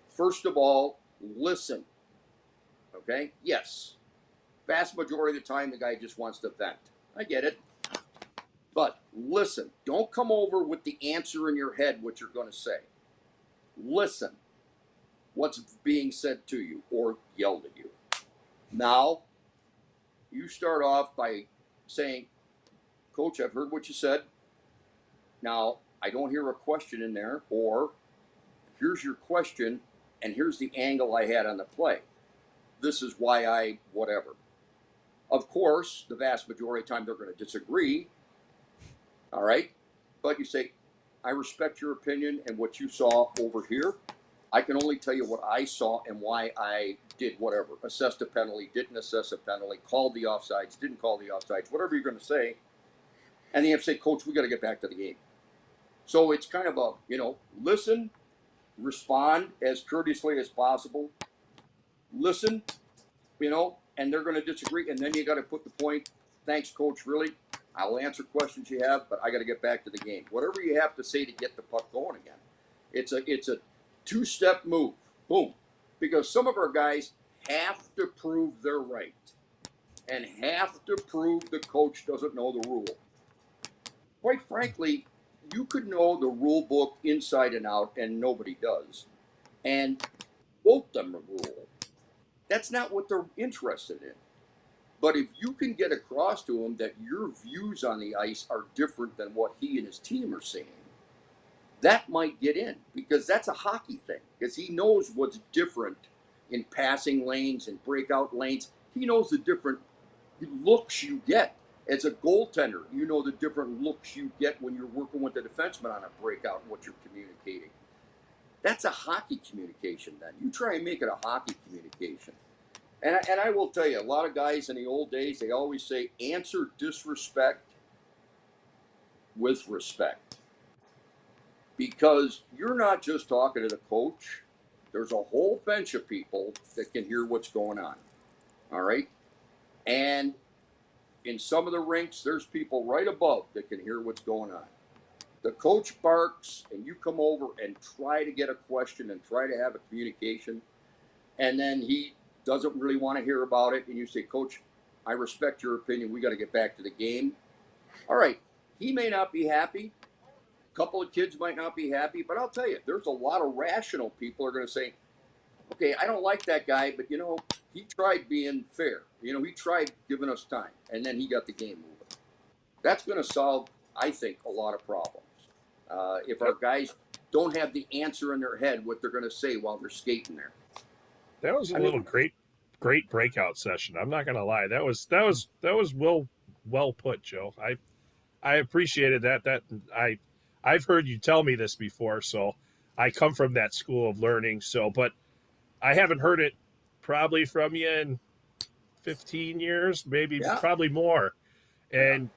first of all, listen, okay? Yes, vast majority of the time, the guy just wants to vent. I get it. But listen, don't come over with the answer in your head what you're going to say. Listen what's being said to you or yelled at you. Now, you start off by saying, Coach, I've heard what you said. Now, I don't hear a question in there, or here's your question, and here's the angle I had on the play. This is why I whatever. Of course, the vast majority of the time they're going to disagree. All right? But you say, I respect your opinion and what you saw over here. I can only tell you what I saw and why I did whatever. Assessed a penalty, didn't assess a penalty, called the offsides, didn't call the offsides, whatever you're going to say. And then you have to say, Coach, we got to get back to the game. So it's kind of a, listen, respond as courteously as possible. Listen, and they're going to disagree. And then you got to put the point, thanks, Coach, really. I will answer questions you have, but I got to get back to the game. Whatever you have to say to get the puck going again. It's a two-step move. Boom. Because some of our guys have to prove they're right and have to prove the coach doesn't know the rule. Quite frankly, you could know the rule book inside and out, and nobody does, and quote them a rule. That's not what they're interested in. But if you can get across to them that your views on the ice are different than what he and his team are seeing, that might get in, because that's a hockey thing, because he knows what's different in passing lanes and breakout lanes. He knows the different looks you get. As a goaltender, you know the different looks you get when you're working with the defenseman on a breakout and what you're communicating. That's a hockey communication then. You try and make it a hockey communication. And I will tell you, a lot of guys in the old days, they always say, answer disrespect with respect. Because you're not just talking to the coach. There's a whole bench of people that can hear what's going on. All right? And in some of the rinks, there's people right above that can hear what's going on. The coach barks, and you come over and try to get a question and try to have a communication, and then he doesn't really want to hear about it, and you say, Coach, I respect your opinion. We got to get back to the game. All right. He may not be happy. A couple of kids might not be happy, but I'll tell you, there's a lot of rational people who are going to say, okay, I don't like that guy, but, he tried being fair. He tried giving us time, and then he got the game moving. That's going to solve, I think, a lot of problems. If our guys don't have the answer in their head what they're going to say while they're skating there. That was a little great breakout session. I'm not gonna lie. That was well put, Joe. I appreciated that. I've heard you tell me this before, so I come from that school of learning. So, but I haven't heard it probably from you in 15 years, maybe probably more. And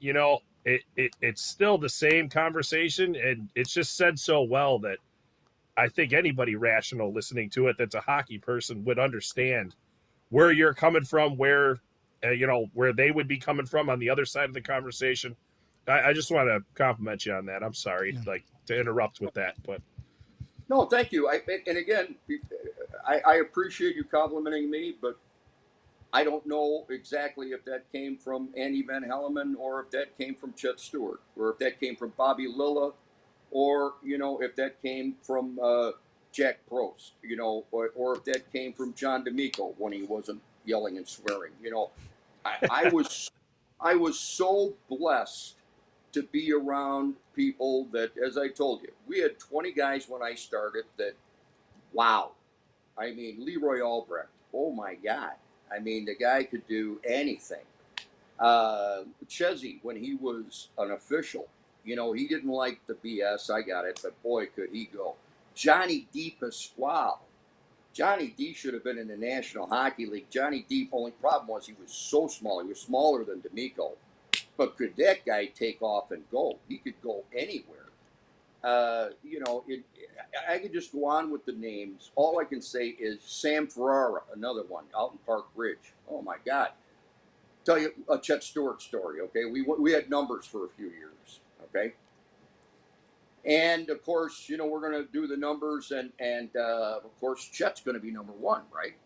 it's still the same conversation, and it's just said so well that I think anybody rational listening to it that's a hockey person would understand where you're coming from, where where they would be coming from on the other side of the conversation. I just want to compliment you on that. I'm sorry, to interrupt with that, but no, thank you. And again, I appreciate you complimenting me, but I don't know exactly if that came from Andy Van Helleman or if that came from Chet Stewart or if that came from Bobby Lilla or, if that came from Jack Prost, or if that came from John D'Amico when he wasn't yelling and swearing. I was so blessed to be around people that, as I told you, we had 20 guys when I started that, wow. I mean, Leroy Albrecht, oh my God. I mean, the guy could do anything. Chezzy, when he was an official, he didn't like the BS. I got it, but boy, could he go. Johnny D. Pasquale. Johnny D should have been in the National Hockey League. Johnny D, only problem was he was so small. He was smaller than D'Amico. But could that guy take off and go? He could go anywhere. I could just go on with the names. All I can say is Sam Ferrara, another one, out in Park Ridge. Oh, my God. Tell you a Chet Stewart story, okay? We had numbers for a few years, okay? And, of course, we're going to do the numbers, and of course, Chet's going to be number one, right?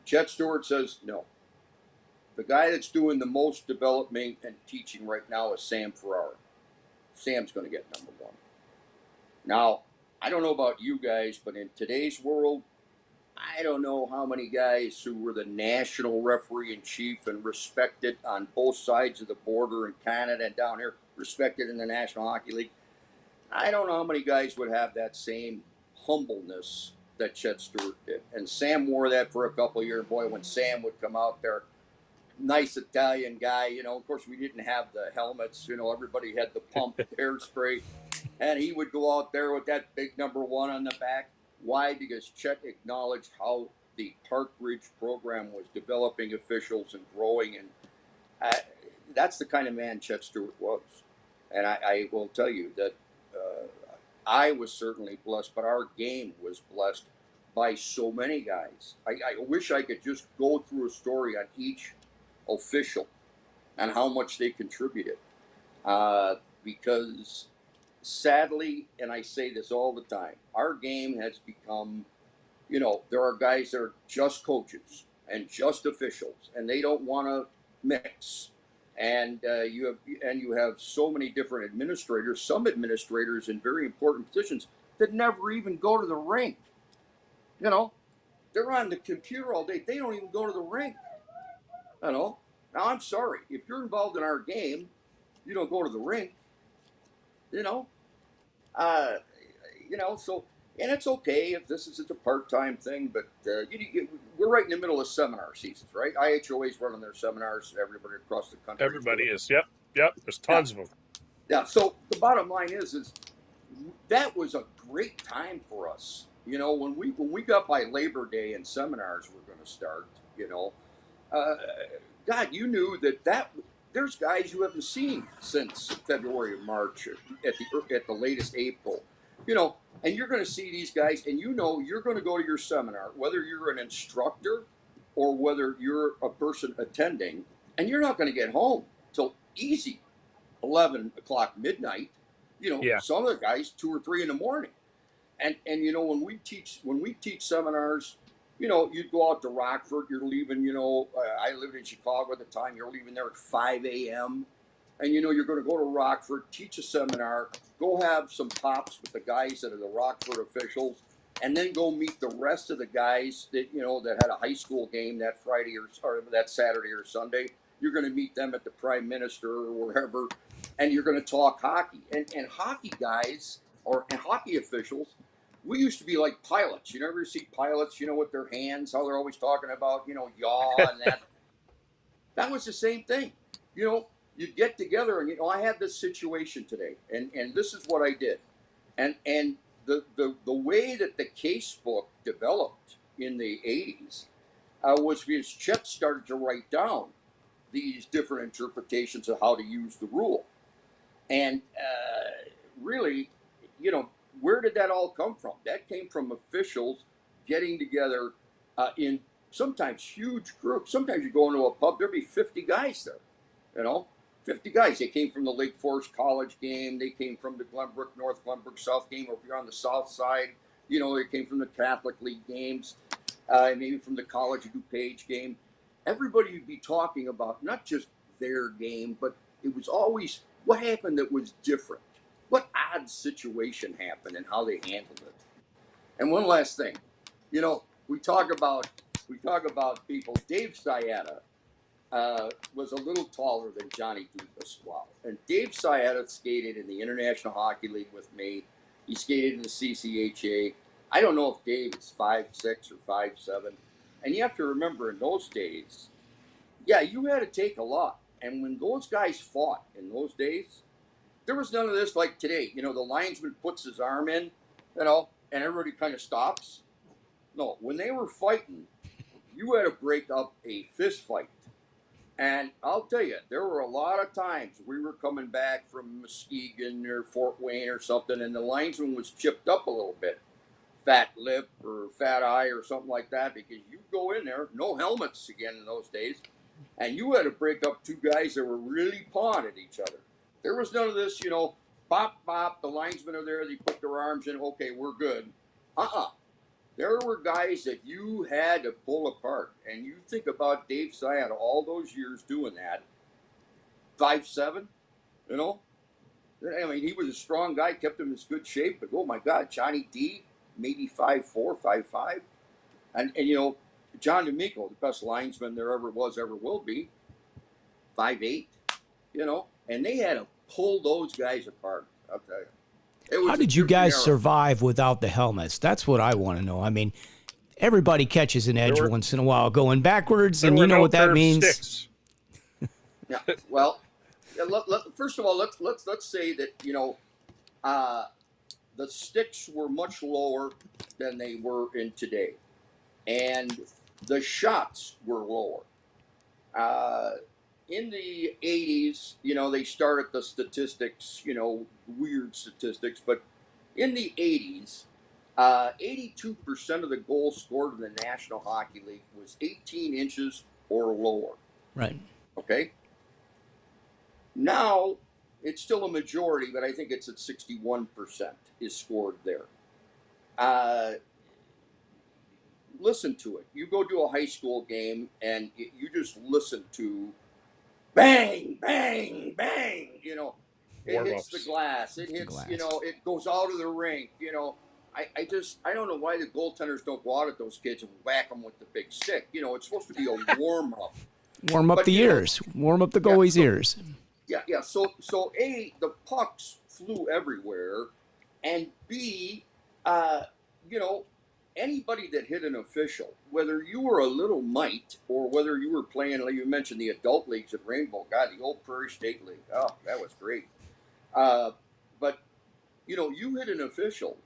Chet Stewart says, no. The guy that's doing the most development and teaching right now is Sam Ferrara. Sam's going to get number one. Now, I don't know about you guys, but in today's world, I don't know how many guys who were the national referee-in-chief and respected on both sides of the border in Canada and down here, respected in the National Hockey League. I don't know how many guys would have that same humbleness that Chet Stewart did. And Sam wore that for a couple of years. Boy, when Sam would come out there, nice Italian guy, of course we didn't have the helmets, everybody had the pump hairspray, and he would go out there with that big number one on the back. Why? Because Chet acknowledged how the Park Ridge program was developing officials and growing, and that's the kind of man Chet Stewart was. And I will tell you that I was certainly blessed, but our game was blessed by so many guys. I wish I could just go through a story on each official and how much they contributed, because sadly, and I say this all the time, our game has become, there are guys that are just coaches and just officials, and they don't want to mix. And you have so many different administrators, some administrators in very important positions that never even go to the rink. They're on the computer all day. They don't even go to the rink. Now, I'm sorry. If you're involved in our game, you don't go to the rink. So, and it's okay if this is a part-time thing, but we're right in the middle of seminar seasons, right? IHOA's running their seminars, everybody across the country. Everybody is. Yep. There's tons of them. Yeah. So the bottom line is that was a great time for us. When we got by Labor Day and seminars were going to start, God, you knew that there's guys you haven't seen since February or March at the latest April, and you're going to see these guys, and you're going to go to your seminar, whether you're an instructor or whether you're a person attending, and you're not going to get home till easy 11 o'clock midnight. Some of the guys 2 or 3 in the morning, and when we teach seminars. You'd go out to Rockford, you're leaving, I lived in Chicago at the time, you're leaving there at 5 a.m. And, you're going to go to Rockford, teach a seminar, go have some pops with the guys that are the Rockford officials, and then go meet the rest of the guys that, that had a high school game that Friday or that Saturday or Sunday. you're going to meet them at the Prime Minister or wherever, and you're going to talk hockey. And hockey guys and hockey officials, we used to be like pilots. You never see pilots, with their hands, how they're always talking about, yaw and that. That was the same thing. You'd get together and, I had this situation today, and this is what I did. And the way that the case book developed in the 80s was because Chet started to write down these different interpretations of how to use the rule. And really, where did that all come from? That came from officials getting together in sometimes huge groups. Sometimes you go into a pub, there'd be 50 guys there, 50 guys. They came from the Lake Forest College game. They came from the Glenbrook North, Glenbrook South game. Or if you're on the south side, they came from the Catholic League games, maybe from the College of DuPage game. Everybody would be talking about not just their game, but it was always what happened that was different. What odd situation happened and how they handled it. And one last thing, we talk about people. Dave Sciatta was a little taller than Johnny DuPasquale. And Dave Sciatta skated in the International Hockey League with me. He skated in the CCHA. I don't know if Dave is 5'6" or 5'7". And you have to remember, in those days, you had to take a lot. And when those guys fought in those days, there was none of this like today. The linesman puts his arm in, and everybody kind of stops. No, when they were fighting, you had to break up a fist fight. And I'll tell you, there were a lot of times we were coming back from Muskegon or Fort Wayne or something, and the linesman was chipped up a little bit. Fat lip or fat eye or something like that, because you go in there, no helmets again in those days, and you had to break up two guys that were really pawing at each other. There was none of this, bop, bop, the linesmen are there, they put their arms in, okay, we're good. There were guys that you had to pull apart. And you think about Dave Sciatta, all those years doing that, 5'7", I mean, he was a strong guy, kept him in good shape, but oh my God, Johnny D, maybe 5'4", 5'5". And John DeMico, the best linesman there ever was, ever will be, 5'8", and they had to pull those guys apart, I'll tell you. How did you guys survive without the helmets? That's what I want to know. I mean, everybody catches an edge once in a while going backwards, and you know what that means. Sticks. Yeah. Well, first of all, let's say that the sticks were much lower than they were in today, and the shots were lower. In the 80s, they started the statistics, weird statistics, but in the 80s, 82% of the goals scored in the National Hockey League was 18 inches or lower. Right. Okay? Now, it's still a majority, but I think it's at 61% is scored there. Listen to it. You go to a high school game, and you just listen to bang, bang, bang, it hits the glass. It hits, it goes out of the rink, I don't know why the goaltenders don't go out at those kids and whack them with the big stick. It's supposed to be a warm-up. Warm up the ears. Warm up the goalie's ears. Yeah. So A, the pucks flew everywhere, and B, anybody that hit an official, whether you were a little mite or whether you were playing, like you mentioned, the adult leagues at Rainbow, God, the old Prairie State League, oh, that was great. But, you hit an official,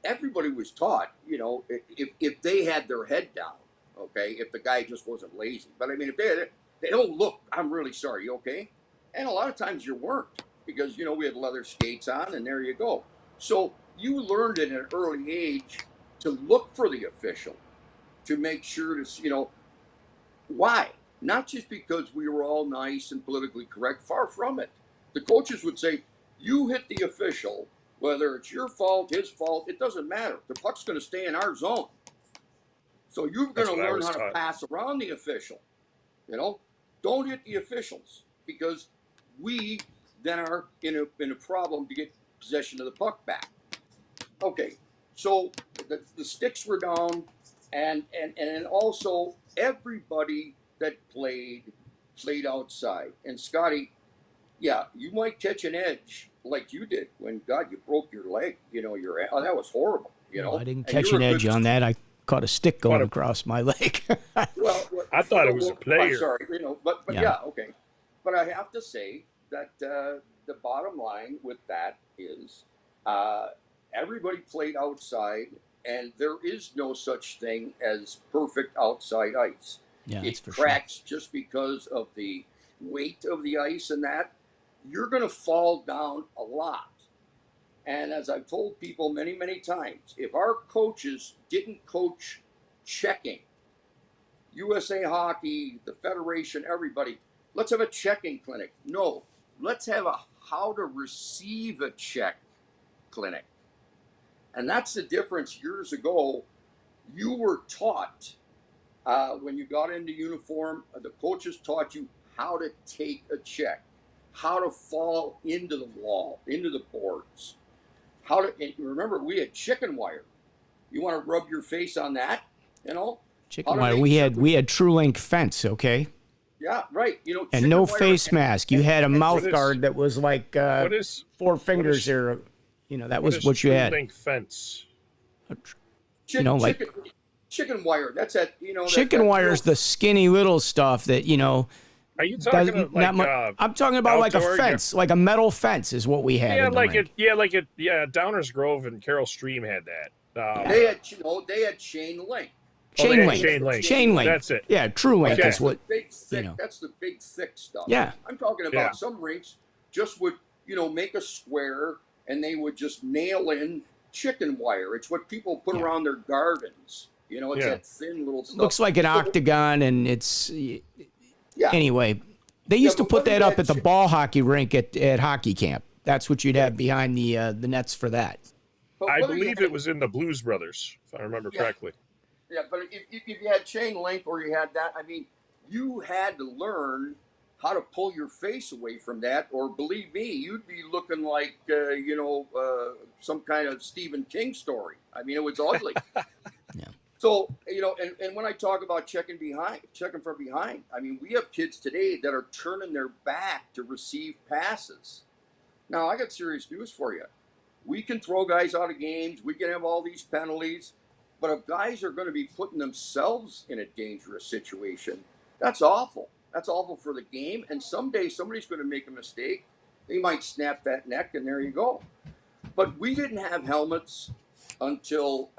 everybody was taught, if they had their head down, okay, if the guy just wasn't lazy. But, I mean, if they don't look, I'm really sorry, you okay? And a lot of times you weren't because, we had leather skates on, and there you go. So you learned at an early age to look for the official, to make sure to, why? Not just because we were all nice and politically correct, far from it. The coaches would say, you hit the official, whether it's your fault, his fault, it doesn't matter. The puck's going to stay in our zone. So you're going to learn how to pass around the official. Don't hit the officials because we then are in a problem to get possession of the puck back. Okay, so the sticks were down, and also everybody that played outside. And Scotty, yeah, you might catch an edge like you did when you broke your leg. You know, that was horrible. You know, I didn't And catch you're an a edge good- on that. I caught a stick going across my leg. Well, I thought it was a player. I'm sorry, you know, but Yeah. yeah, okay. But I have to say that the bottom line with that is everybody played outside, and there is no such thing as perfect outside ice. Yeah, that's It for sure. cracks just because of the weight of the ice and that. You're going to fall down a lot. And as I've told people many, many times, if our coaches didn't coach checking, USA Hockey, the Federation, everybody, let's have a checking clinic. No, let's have a how to receive a check clinic. And that's the difference. Years ago, you were taught when you got into uniform, the coaches taught you how to take a check, how to fall into the wall, into the boards. And remember, we had chicken wire. You want to rub your face on that, you know? Chicken wire. We had True Link fence, okay? Yeah, right. You know, And no chicken wire face mask. You had a mouth is- guard that was like What is 4 fingers is- there. You know, that what was is what you True had. Link fence? chicken, know, like- chicken wire. That's that. You know, Chicken wire's the skinny little stuff that, you know, Are you talking about like I'm talking about like a outdoor, fence, like a metal fence is what we had. yeah, in the like rink. Downers Grove and Carroll Stream had that. They had chain link. Chain link. Chain link. Chain link. That's it. Yeah, True Link Okay. is what. Big thick. you know. That's the big thick stuff. Yeah. I'm talking about Yeah. some rinks just would make a square and they would just nail in chicken wire. It's what people put Yeah. around their gardens. You know, it's Yeah. that thin little stuff. Looks like an octagon, and it's Yeah. anyway. They used to but put what is that up that at the chick- ball hockey rink at hockey camp. That's what you'd have behind the nets for that. But I whether you believe had- it was in the Blues Brothers, if I remember Yeah. correctly. Yeah, but if you had chain link or you had that, I mean, you had to learn how to pull your face away from that, or believe me, you'd be looking like some kind of Stephen King story. I mean, it was ugly. Yeah. So and when I talk about checking from behind, I mean, we have kids today that are turning their back to receive passes. Now, I got serious news for you. We can throw guys out of games. We can have all these penalties. But if guys are going to be putting themselves in a dangerous situation, that's awful. That's awful for the game. And someday somebody's going to make a mistake. They might snap that neck, and there you go. But we didn't have helmets until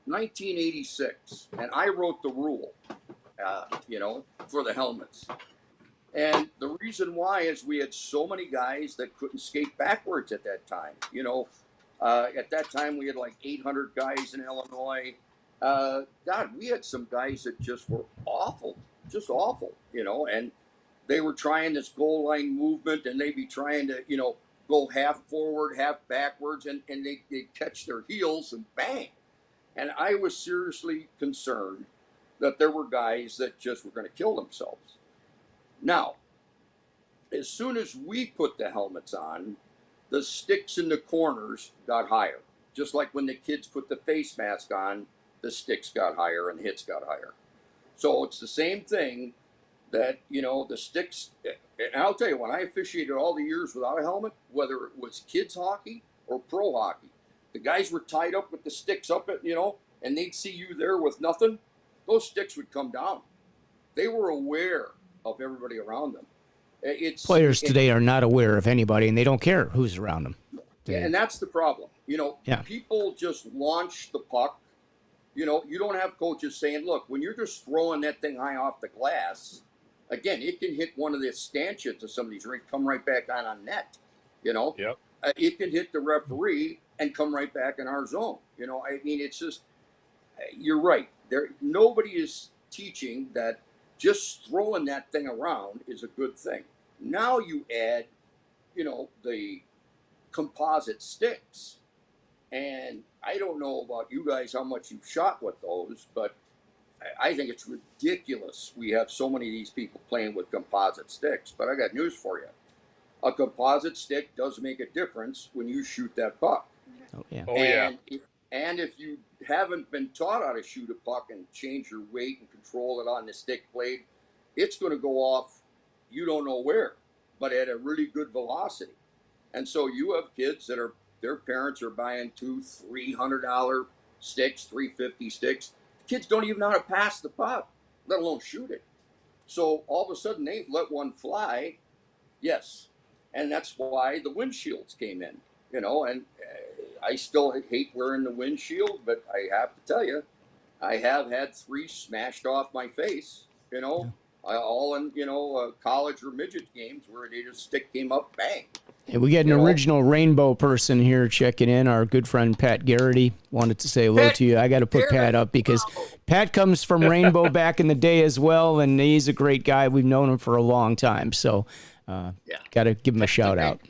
1986. And I wrote the rule, for the helmets. And the reason why is we had so many guys that couldn't skate backwards at that time. At that time, we had like 800 guys in Illinois. God, we had some guys that just were awful, and they were trying this goal line movement, and they'd be trying to, go half forward, half backwards, and they'd catch their heels and bang. And I was seriously concerned that there were guys that just were going to kill themselves. Now, as soon as we put the helmets on, the sticks in the corners got higher. Just like when the kids put the face mask on, the sticks got higher and the hits got higher. So it's the same thing that, the sticks, and I'll tell you, when I officiated all the years without a helmet, whether it was kids hockey or pro hockey, the guys were tied up with the sticks up, and they'd see you there with nothing, those sticks would come down. They were aware of everybody around them. Players today are not aware of anybody, and they don't care who's around them. Yeah, and that's the problem. Yeah. People just launch the puck. You don't have coaches saying, look, when you're just throwing that thing high off the glass, again, it can hit one of the stanchions of somebody's rink, come right back on net. Yep. It can hit the referee and come right back in our zone. I mean, it's just, you're right. Nobody is teaching that just throwing that thing around is a good thing. Now you add, the composite sticks. And I don't know about you guys how much you've shot with those, but I think it's ridiculous we have so many of these people playing with composite sticks. But I got news for you. A composite stick does make a difference when you shoot that puck. Oh yeah. Oh, yeah. And And if you haven't been taught how to shoot a puck and change your weight and control it on the stick blade, it's going to go off you don't know where, but at a really good velocity. And so you have kids that are, their parents are buying $200-$300 sticks, $350 sticks. Kids don't even know how to pass the puck, let alone shoot it. So all of a sudden they let one fly. Yes. And that's why the windshields came in, and I still hate wearing the windshield, but I have to tell you, I have had 3 smashed off my face, all in, college or midget games where they just stick came up, bang. And we got an original rainbow person here checking in. Our good friend Pat Garrity wanted to say hello to you. I got to put Pat up because Pat comes from Rainbow back in the day as well, and he's a great guy. We've known him for a long time, so got to give him a shout out.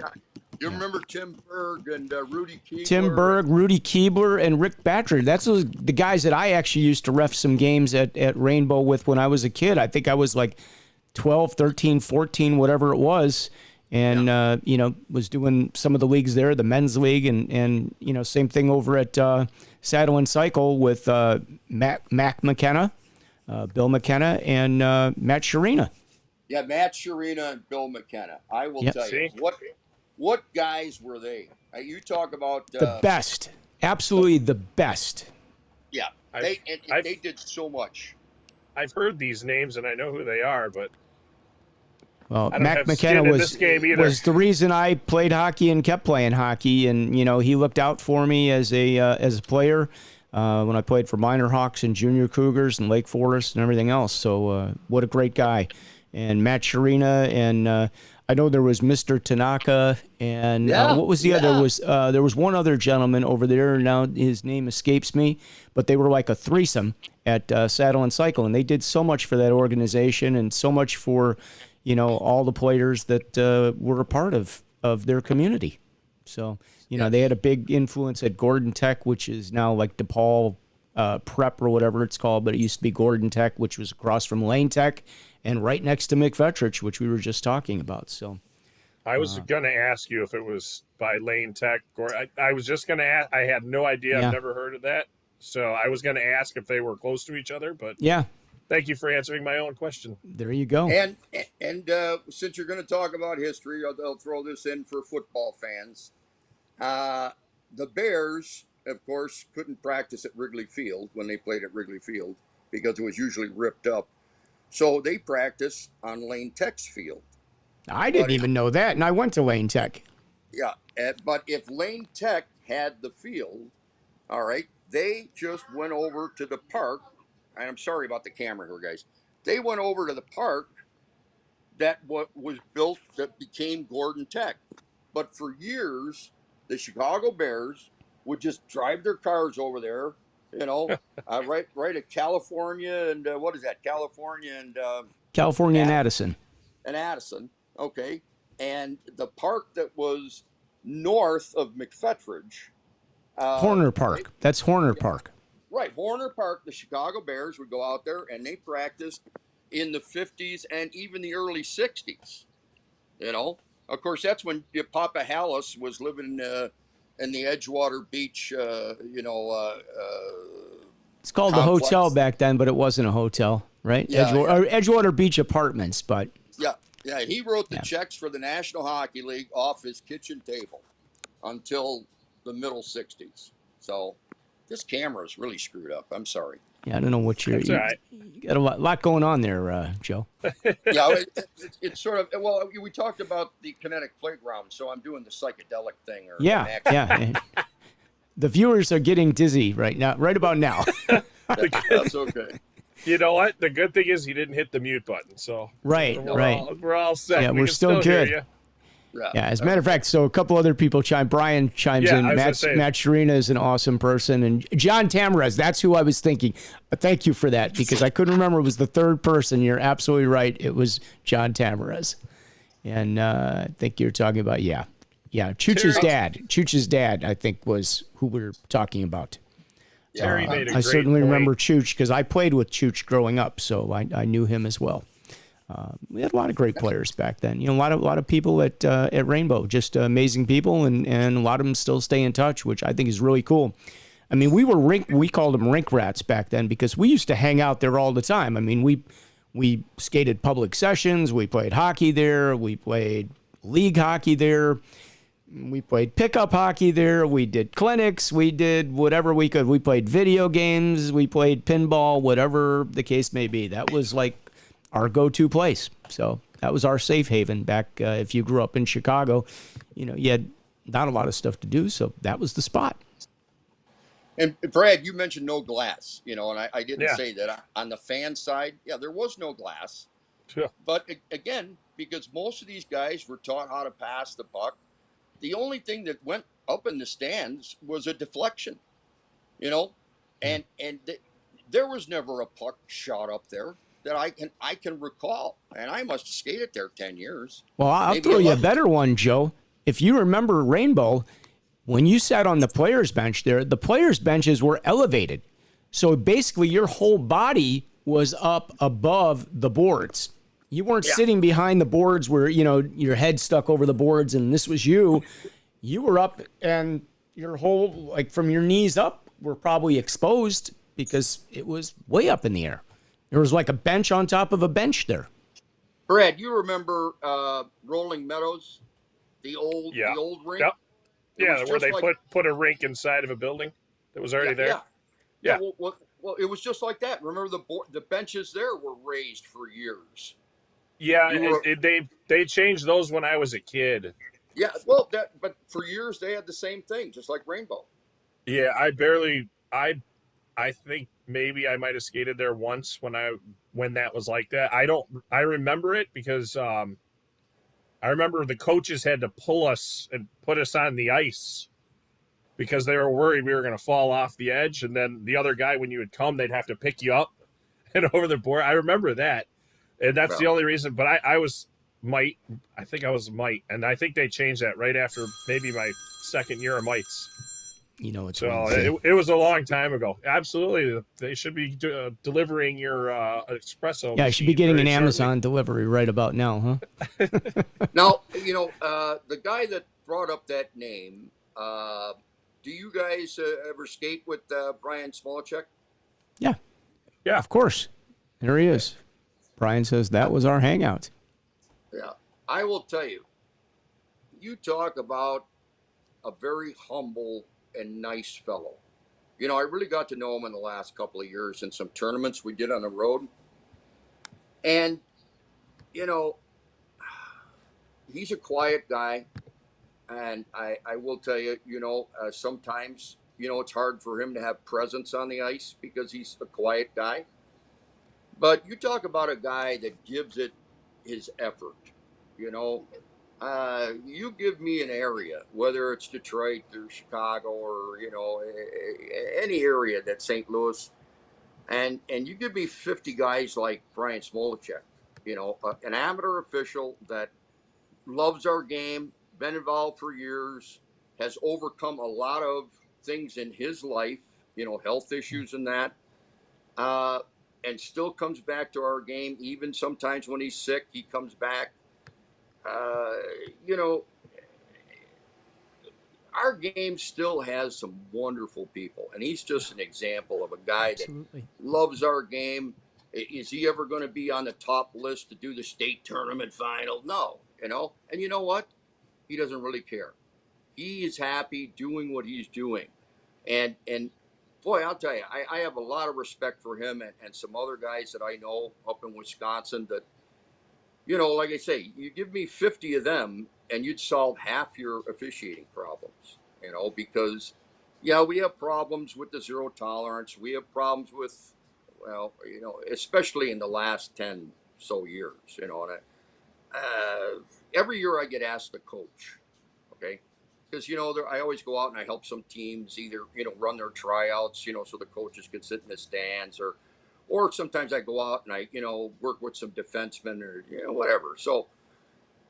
You remember Tim Berg and Rudy Keebler? Tim Berg, Rudy Keebler, and Rick Batcher. That's the guys that I actually used to ref some games at Rainbow with when I was a kid. I think I was like 12, 13, 14, whatever it was. And, was doing some of the leagues there, the men's league, and same thing over at Saddle and Cycle with Mac McKenna, Bill McKenna, and Matt Sharina. Yeah, Matt Sharina and Bill McKenna. I will tell you, what guys were they? You talk about... the best. Absolutely the best. Yeah, they did so much. I've heard these names, and I know who they are, but... Well, Mac McKenna was the reason I played hockey and kept playing hockey, and he looked out for me as a player when I played for Minor Hawks and Junior Cougars and Lake Forest and everything else. So what a great guy. And Matt Sharina, and I know there was Mr. Tanaka, and what was the other? There was one other gentleman over there. Now his name escapes me, but they were like a threesome at Saddle and Cycle, and they did so much for that organization and so much for all the players that were a part of their community. So, they had a big influence at Gordon Tech, which is now like DePaul Prep or whatever it's called, but it used to be Gordon Tech, which was across from Lane Tech and right next to McFetrich, which we were just talking about. So I was going to ask you if it was by Lane Tech, or I was just going to ask. I had no idea. I've never heard of that. So I was going to ask if they were close to each other, but thank you for answering my own question. There you go. And since you're going to talk about history, I'll throw this in for football fans. The Bears, of course, couldn't practice at Wrigley Field when they played at Wrigley Field because it was usually ripped up. So they practiced on Lane Tech's field. I didn't even know that, and I went to Lane Tech. Yeah, but if Lane Tech had the field, all right, they just went over to the park. And I'm sorry about the camera here, guys. They went over to the park that was built that became Gordon Tech. But for years, the Chicago Bears would just drive their cars over there, right at California and what is that? California and Addison. And Addison, okay. And the park that was north of McFetrich. Horner Park. Right? That's Horner Park. Right, Horner Park, the Chicago Bears would go out there and they practiced in the 50s and even the early 60s. Of course, that's when Papa Hallis was living in the Edgewater Beach, it's called the hotel back then, but it wasn't a hotel, right? Yeah, Edgewater Beach Apartments, but... Yeah, he wrote the checks for the National Hockey League off his kitchen table until the middle 60s. So... this camera is really screwed up. I'm sorry. Yeah, I don't know what you got a lot going on there, Joe. It's sort of, we talked about the kinetic playground, so I'm doing the psychedelic thing. The viewers are getting dizzy right about now. That's okay. You know what? The good thing is he didn't hit the mute button, so we're all set. Yeah, we're still good. Yeah, as a matter of fact, so a couple other people Brian chimes in. Matt Sharina is an awesome person. And John Tamarez, that's who I was thinking. Thank you for that, because I couldn't remember. It was the third person. You're absolutely right. It was John Tamarez. And I think you're talking about, Chooch's dad, I think, was who we were talking about. Terry made a great I certainly point. remember Chooch, because I played with Chooch growing up, so I knew him as well. We had a lot of great players back then. A lot of people at Rainbow, just amazing people, and a lot of them still stay in touch, which I think is really cool. I mean, we called them rink rats back then because we used to hang out there all the time. I mean, we skated public sessions, we played hockey there, we played league hockey there, we played pickup hockey there, we did clinics, we did whatever we could. We played video games, we played pinball, whatever the case may be. That was like our go-to place. So that was our safe haven back if you grew up in Chicago. You had not a lot of stuff to do, so that was the spot. And Brad, you mentioned no glass, and I didn't Yeah. say that. On the fan side, there was no glass. Yeah. But again, because most of these guys were taught how to pass the puck, the only thing that went up in the stands was a deflection, and there was never a puck shot up there that I can recall. And I must have skated there 10 years. Well, I'll maybe throw you a 11. better one, Joe. If you remember Rainbow, when you sat on the players' bench there, the players' benches were elevated. So basically your whole body was up above the boards. You weren't sitting behind the boards where, your head stuck over the boards and this was you. You were up and your whole, like from your knees up, were probably exposed because it was way up in the air. There was like a bench on top of a bench there. Brad, you remember Rolling Meadows, the old rink? Yep. Yeah, was where just they like- put a rink inside of a building that was already there. Yeah. Yeah. Well, it was just like that. Remember the benches there were raised for years. Yeah, You were- they changed those when I was a kid. Yeah, well, but for years they had the same thing, just like Rainbow. Yeah, I think maybe I might have skated there once when that was like that. I remember it because I remember the coaches had to pull us and put us on the ice because they were worried we were going to fall off the edge. And then the other guy, when you would come, they'd have to pick you up and over the board. I remember that. And that's the only reason. But I was Mite. I think I was Mite. And I think they changed that right after maybe my second year of Mites. It's So it was a long time ago. Absolutely. They should be delivering your espresso. Yeah, I should be getting an very Amazon shortly. delivery right about now, huh? Now, the guy that brought up that name, do you guys ever skate with Brian Smolacek? Yeah. Yeah. Of course. There he is. Brian says that was our hangout. Yeah. I will tell you, you talk about a very humble and nice fellow. I really got to know him in the last couple of years in some tournaments we did on the road. And, he's a quiet guy. And I will tell you, sometimes, it's hard for him to have presence on the ice because he's a quiet guy. But you talk about a guy that gives it his effort, you give me an area, whether it's Detroit or Chicago or, any area that's St. Louis, and you give me 50 guys like Brian Smolacek, an amateur official that loves our game, been involved for years, has overcome a lot of things in his life, health issues and that, and still comes back to our game. Even sometimes when he's sick, he comes back. Our game still has some wonderful people, and he's just an example of a guy that loves our game. Is he ever going to be on the top list to do the state tournament final? No, and you know what? He doesn't really care. He is happy doing what he's doing. And boy, I'll tell you, I have a lot of respect for him and some other guys that I know up in Wisconsin that, like I say, you give me 50 of them and you'd solve half your officiating problems, because, we have problems with the zero tolerance. We have problems with, especially in the last 10 so years, and every year I get asked to coach, okay? Because, I always go out and I help some teams either, run their tryouts, so the coaches can sit in the stands or sometimes I go out and I, work with some defensemen or, whatever. So,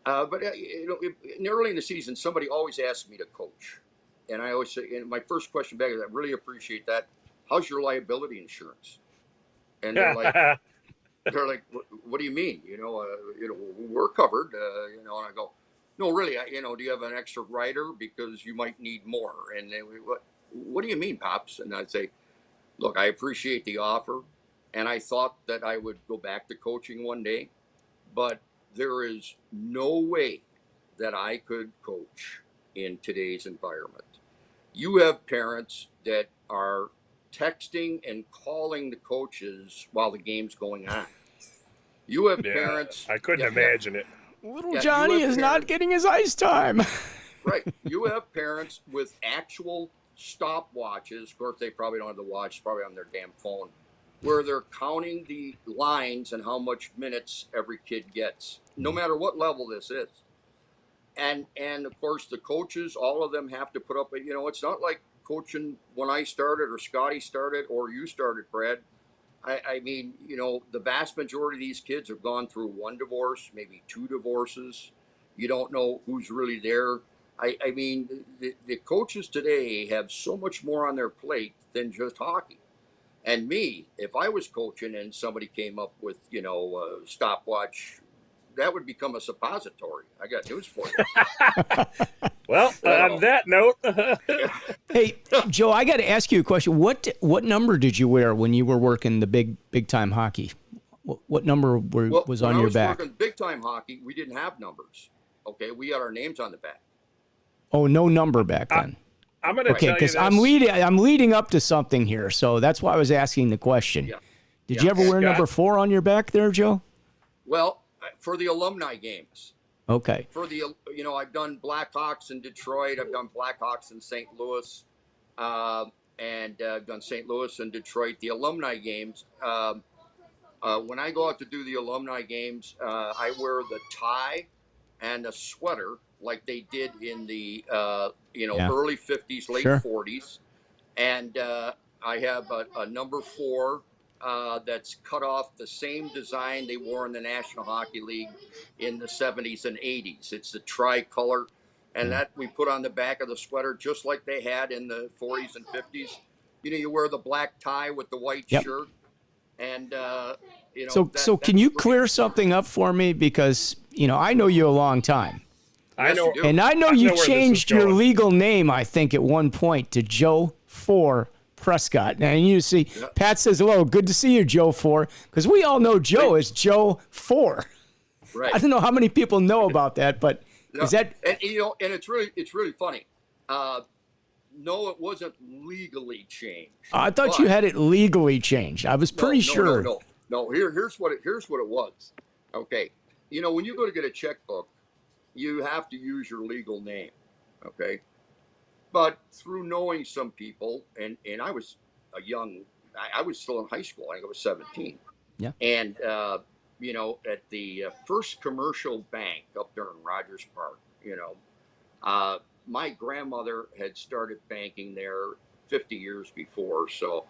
but, early in the season, somebody always asks me to coach. And I always say, and my first question back is, I really appreciate that. How's your liability insurance? And they're like, what do you mean? We're covered, and I go, no, really, do you have an extra rider because you might need more? And they, what? what do you mean, Pops? And I'd say, look, I appreciate the offer. And I thought that I would go back to coaching one day, but there is no way that I could coach in today's environment. You have parents that are texting and calling the coaches while the game's going on. You have parents. I couldn't imagine it. Little Johnny is not getting his ice time. Right. You have parents with actual stopwatches. Of course, they probably don't have the watch, it's probably on their damn phone, where they're counting the lines and how much minutes every kid gets, no matter what level this is. And of course, the coaches, all of them have to put up, it's not like coaching when I started or Scotty started or you started, Brad. I mean, the vast majority of these kids have gone through one divorce, maybe two divorces. You don't know who's really there. I mean, the coaches today have so much more on their plate than just hockey. And me, if I was coaching and somebody came up with, a stopwatch, that would become a suppository. I got news for you. Well, on that note. Hey, Joe, I got to ask you a question. What number did you wear when you were working the big time hockey? What number was on your back? When I was working big time hockey, we didn't have numbers. Okay, we had our names on the back. Oh, no number back then. I'm going to tell you because this. I'm leading up to something here, so that's why I was asking the question. Yeah. Did you ever wear number 4 on your back there, Joe? Well, for the alumni games. Okay. For the, I've done Blackhawks in Detroit. I've done Blackhawks in St. Louis, and I've done St. Louis and Detroit. The alumni games. When I go out to do the alumni games, I wear the tie and a sweater like they did in the early 50s, late 40s, and I have a number 4 that's cut off the same design they wore in the National Hockey League in the 70s and 80s. It's the tricolor, and that we put on the back of the sweater just like they had in the 40s and 50s. You wear the black tie with the white shirt, and So can you clear something up for me, because I know you a long time. I know, and I know you changed your legal name, I think, at one point to Joe 4 Prescott. And you see, Pat says, hello, good to see you, Joe 4, because we all know Joe is Joe 4. Right. I don't know how many people know about that, but is that... And it's really funny. No, it wasn't legally changed. I thought you had it legally changed. I was pretty sure. No. Here's what it was. Okay. When you go to get a checkbook, you have to use your legal name. Okay. But through knowing some people, and I was I was still in high school. I think I was 17. Yeah. And, at the First Commercial Bank up there in Rogers Park, my grandmother had started banking there 50 years before. So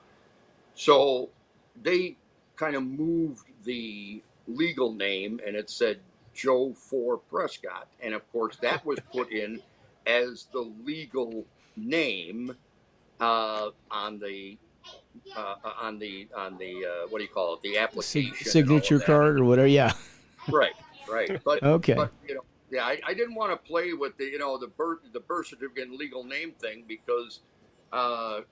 they kind of moved the legal name, and it said Joe 4 Prescott. And of course that was put in as the legal name on the what do you call it? The application, signature card or whatever. Yeah. Right. But okay. But I didn't want to play with the birth certificate and legal name thing, because I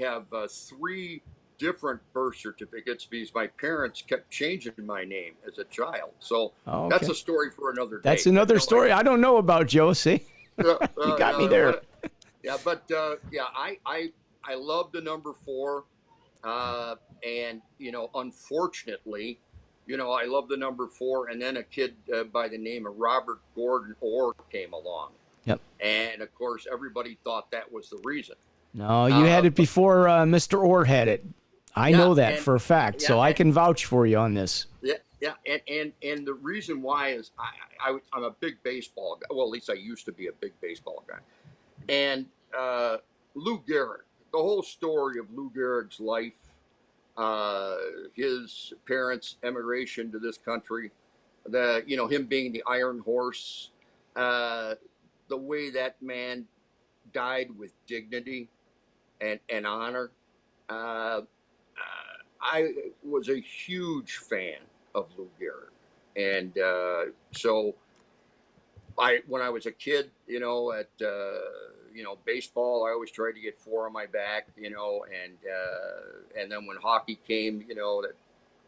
have 3 different birth certificates because my parents kept changing my name as a child. So that's a story for another day. That's another story I don't know about, Joe. See, you got me there. I love the number 4, and unfortunately, I love the number 4, and then a kid by the name of Robert Gordon Orr came along. Yep. And of course, everybody thought that was the reason. No, you had it before Mr. Orr had it. I know that for a fact, so I can vouch for you on this. Yeah, and the reason why is I'm a big baseball guy. Well, at least I used to be a big baseball guy. And Lou Gehrig, the whole story of Lou Gehrig's life, his parents' emigration to this country, him being the Iron Horse, the way that man died with dignity and honor. I was a huge fan of Lou Gehrig. And so when I was a kid, at baseball, I always tried to get 4 on my back, and then when hockey came,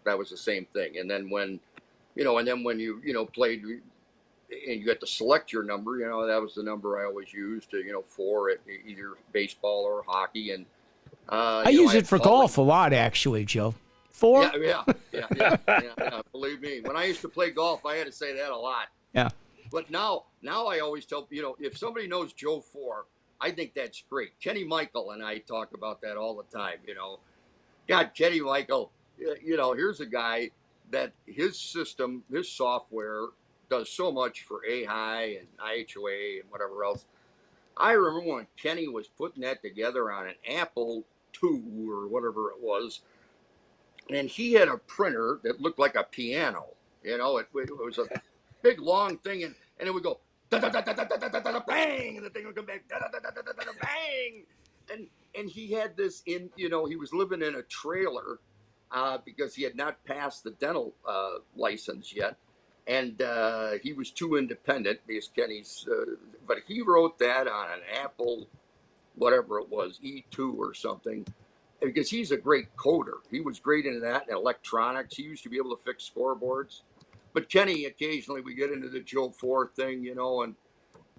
that was the same thing. And then when you played and you got to select your number, that was the number I always used to, 4 at either baseball or hockey. And I use it for golf a lot, actually, Joe. 4? Yeah. Believe me, when I used to play golf, I had to say that a lot. Yeah. But now I always tell, if somebody knows Joe 4, I think that's great. Kenny Michael and I talk about that all the time, God, Kenny Michael, here's a guy that his system, his software does so much for AHI and IHOA and whatever else. I remember when Kenny was putting that together on an Apple II or whatever it was, and he had a printer that looked like a piano. It was a big long thing, and it would go da da da da da da da da bang, and the thing would come back da da da da da da bang, and he had this in, he was living in a trailer because he had not passed the dental license yet, and he was too independent because Kenny's, but he wrote that on an Apple, whatever it was, E2 or something. Because he's a great coder. He was great into that and electronics. He used to be able to fix scoreboards. But Kenny, occasionally we get into the Joe 4 thing, and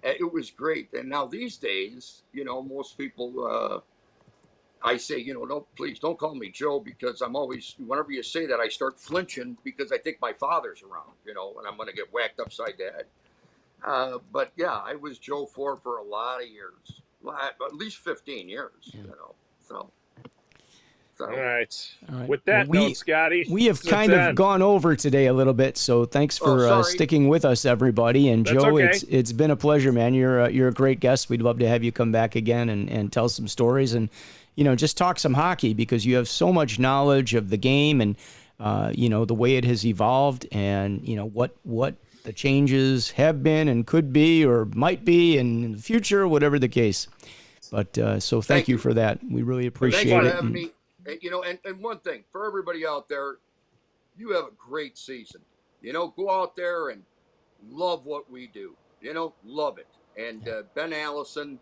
it was great. And now these days, most people, I say, please don't call me Joe, because I'm always, whenever you say that, I start flinching because I think my father's around, and I'm going to get whacked upside the head. But yeah, I was Joe 4 for a lot of years, at least 15 years, so. All right. With that note, Scotty, we have kind of gone over today a little bit, so thanks for sticking with us, everybody. And That's Joe, okay. it's been a pleasure, man. You're a great guest. We'd love to have you come back again and tell some stories and just talk some hockey, because you have so much knowledge of the game and the way it has evolved, and what the changes have been and could be or might be in the future, whatever the case. But so thank you for that. We really appreciate Thanks it. for having me. And one thing for everybody out there, you have a great season. Go out there and love what we do. Love it. And Ben Allison,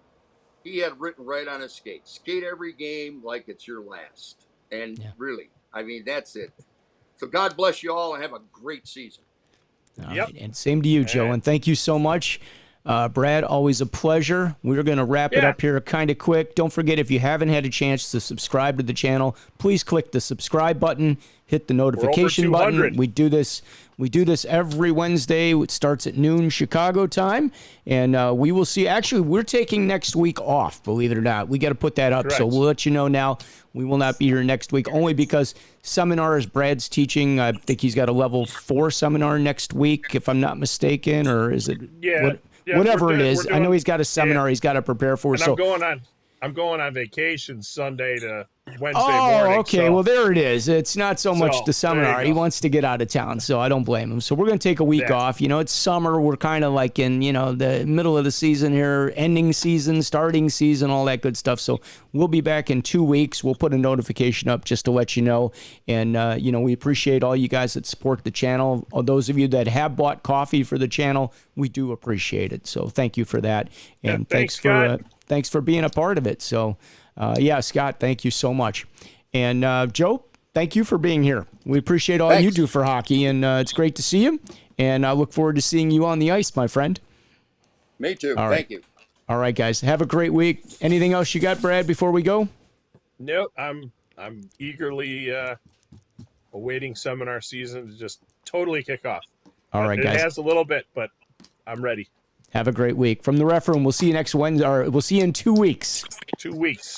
he had written right on his skate. Skate every game like it's your last. And really, that's it. So God bless you all and have a great season. All right. And same to you, Joe. And thank you so much. Brad, always a pleasure. We're going to wrap it up here kind of quick. Don't forget, if you haven't had a chance to subscribe to the channel, please click the subscribe button, hit the notification button. We do this every Wednesday. It starts at noon Chicago time, and we will see. Actually, we're taking next week off, believe it or not. We got to put that up. Correct. So we'll let you know now. We will not be here next week, only because seminars Brad's teaching. I think he's got a level 4 seminar next week, if I'm not mistaken, or is it? Whatever it is, I know he's got a seminar he's got to prepare for. And so I'm going on vacation Sunday to Wednesday morning. Oh, okay. So. Well, there it is. It's not so much the seminar. He wants to get out of town, so I don't blame him. So we're going to take a week off. It's summer. We're kind of like in, the middle of the season here, ending season, starting season, all that good stuff. So we'll be back in 2 weeks. We'll put a notification up just to let you know. And, we appreciate all you guys that support the channel. All those of you that have bought coffee for the channel, we do appreciate it. So thank you for that. And thanks for being a part of it. So, Scott, thank you so much. And Joe, thank you for being here. We appreciate all you do for hockey, and it's great to see you. And I look forward to seeing you on the ice, my friend. Me too. All right. Thank you. All right, guys. Have a great week. Anything else you got, Brad, before we go? Nope. I'm eagerly awaiting seminar season to just totally kick off. All right, guys. It has a little bit, but I'm ready. Have a great week. From the Ref Room, we'll see you next Wednesday, or we'll see you in 2 weeks. 2 weeks.